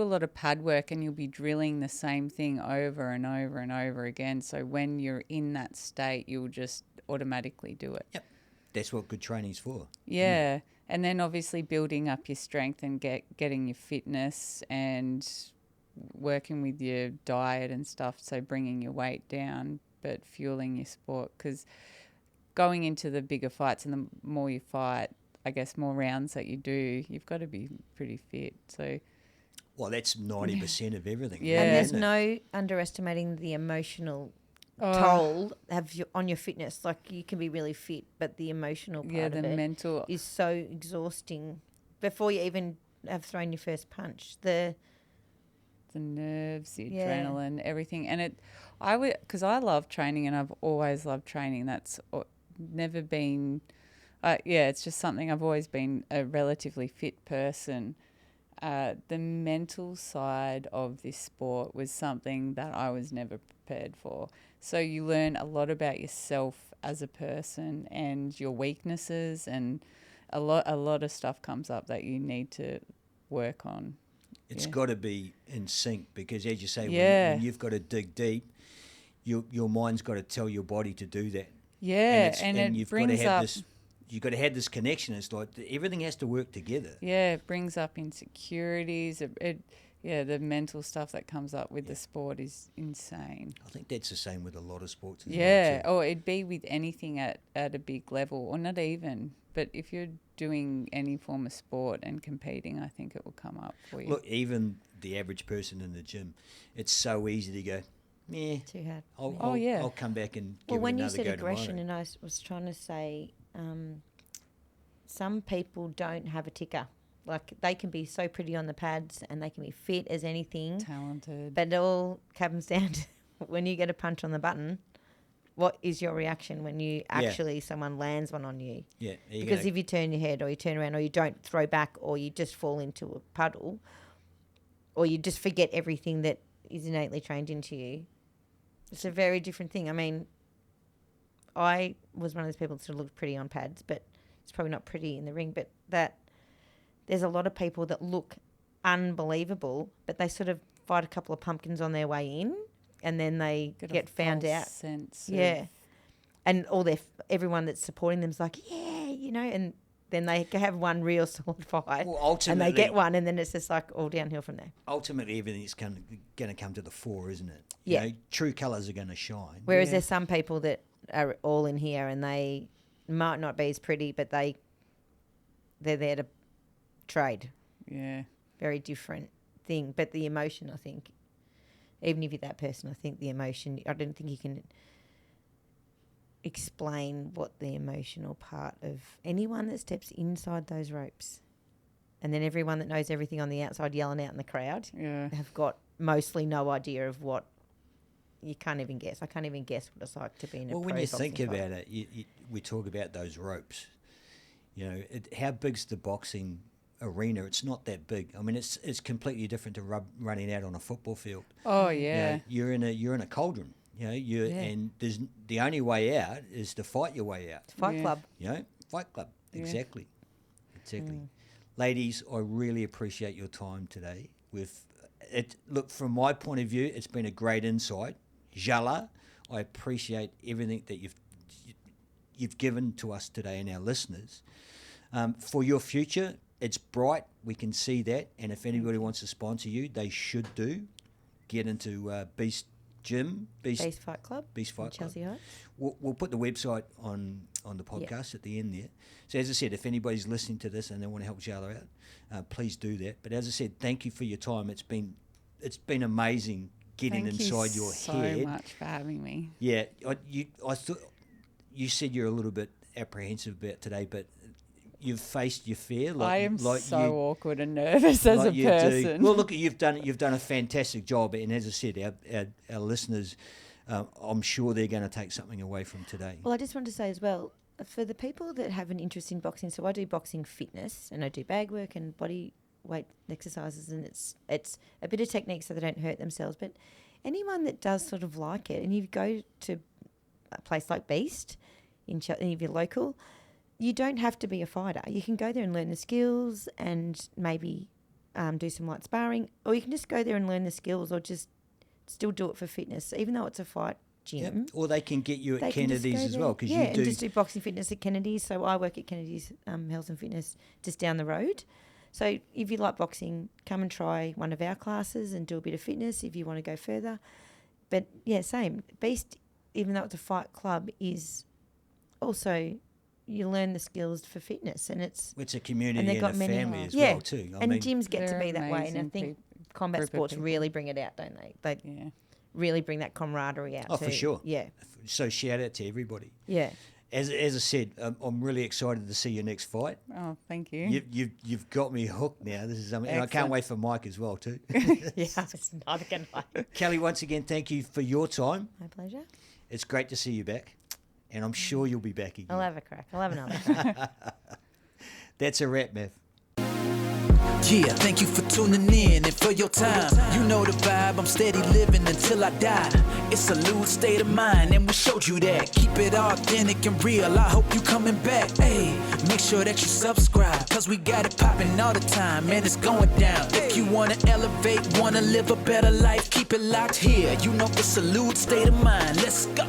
a lot of pad work, and you'll be drilling the same thing over and over and over again. So when you're in that state, you'll just automatically do it. Yep. That's what good training's for. Yeah. And then obviously building up your strength and getting your fitness and working with your diet and stuff, so bringing your weight down but fueling your sport. Because going into the bigger fights and the more you fight, I guess, more rounds that you do, you've got to be pretty fit. So, Well, that's 90% of everything. Yeah. And there's isn't it? no underestimating the emotional Oh. toll on your fitness. Like, you can be really fit, but the emotional part yeah, of the it mental. is so exhausting before you even have thrown your first punch. The nerves, the Yeah. adrenaline, everything. And because I love training and I've always loved training. That's never been, it's just something. I've always been a relatively fit person. The mental side of this sport was something that I was never prepared for. So you learn a lot about yourself as a person and your weaknesses, and a lot of stuff comes up that you need to work on. It's Yeah. got to be in sync because, as you say, Yeah. when you've got to dig deep, your mind's got to tell your body to do that. Yeah, and it you've brings got to have up. this. You've got to have this connection. It's like everything has to work together. Yeah, it brings up insecurities. The mental stuff that comes up with the sport is insane. I think that's the same with a lot of sports as Yeah, well. or it'd be with anything at a big level, or not even. But if you're doing any form of sport and competing, I think it will come up for you. Look, even the average person in the gym, it's so easy to go, yeah, too hard. I'll come back and give Well, it when you another said go aggression, tomorrow. and I was trying to say, some people don't have a ticker. Like, they can be so pretty on the pads and they can be fit as anything, Talented. but it all comes down to when you get a punch on the button, what is your reaction when you actually someone lands one on you? Yeah, there you Because go. if you turn your head or you turn around or you don't throw back or you just fall into a puddle or you just forget everything that is innately trained into you, it's a very different thing. I mean, I was one of those people that sort of looked pretty on pads, but it's probably not pretty in the ring, but that there's a lot of people that look unbelievable, but they sort of fight a couple of pumpkins on their way in and then they Get a get found false out. sense Yeah. of- And everyone that's supporting them's like, yeah, and then they have one real solid fight Well, and ultimately, they get one and then it's just like all downhill from there. ultimately everything's going to come to the fore, isn't it? Yeah. You know, true colours are going to shine. Whereas Yeah. there's some people that are all in here and they might not be as pretty, but they're there to trade. Yeah. Very different thing. But the emotion, I think, even if you're that person, I think the emotion, I don't think you can explain what the emotional part of anyone that steps inside those ropes. And then everyone that knows everything on the outside yelling out in the crowd Yeah. have got mostly no idea of what you can't even guess. I can't even guess what it's like to be in a Well, when pro you boxing think fight. about it, we talk about those ropes. You know, how big's the boxing arena? It's not that big. I mean, it's completely different to running out on a football field. Oh, You yeah. know, you're in a cauldron. You know, and there's the only way out is to fight your way out. Fight Yeah. Club. You know, Fight Club. Yeah. Exactly. Ladies, I really appreciate your time today. Look, from my point of view, it's been a great insight. Jaala, I appreciate everything that you've given to us today and our listeners. For your future, it's bright. We can see that. And if anybody wants to sponsor you, they should do. Get into Beast Gym, Beast Fight Club. Beast Fight in Chelsea Club. Heights. We'll put the website on the podcast at the end there. So as I said, if anybody's listening to this and they want to help Jaala out, please do that. But as I said, thank you for your time. It's been amazing getting Thank inside you your so head. much for having me. Yeah, I thought you said you're a little bit apprehensive about today, but you've faced your fear. I am like so you, awkward and nervous as like a you do. person. Well, look, you've done a fantastic job, and as I said, our listeners, I'm sure they're going to take something away from today. Well, I just wanted to say as well, for the people that have an interest in boxing, so I do boxing fitness and I do bag work and body weight exercises, and it's a bit of technique so they don't hurt themselves. But anyone that does sort of like it, and you go to a place like Beast if you're local, you don't have to be a fighter. You can go there and learn the skills and maybe do some light sparring, or you can just go there and learn the skills, or just still do it for fitness, even though it's a fight Yep. gym. Or they can get you They at can just Kennedy's go as there. well, because yeah, you do. and just do boxing fitness at Kennedy's. So I work at Kennedy's Health and Fitness just down the road. So if you like boxing, come and try one of our classes and do a bit of fitness if you want to go further. But yeah, same. Beast, even though it's a fight club, is also, you learn the skills for fitness, and it's It's a community they've and got a many family as yeah, well too. I and mean, gyms get to They're be that way, and I amazing think combat group of sports people. really bring it out, don't they? They Yeah. really bring that camaraderie out. oh, too. for sure. Yeah, So shout out to everybody. yeah. As I said, I'm really excited to see your next fight. Oh, thank you. You've got me hooked now. This is and I can't Excellent. wait for Mike as well too. Yes, neither can I. Kelly, once again, thank you for your time. My pleasure. It's great to see you back, and I'm sure you'll be back again. I'll have a crack. I'll have another crack. That's a wrap, Mav. Yeah, thank you for tuning in and for your time. You know the vibe, I'm steady living until I die. It's a loose state of mind, and we showed you that. Keep it authentic and real, I hope you coming back. Hey, make sure that you subscribe, cause we got it popping all the time, and it's going down. If you wanna elevate, wanna live a better life, keep it locked here. You know it's a loose state of mind, let's go.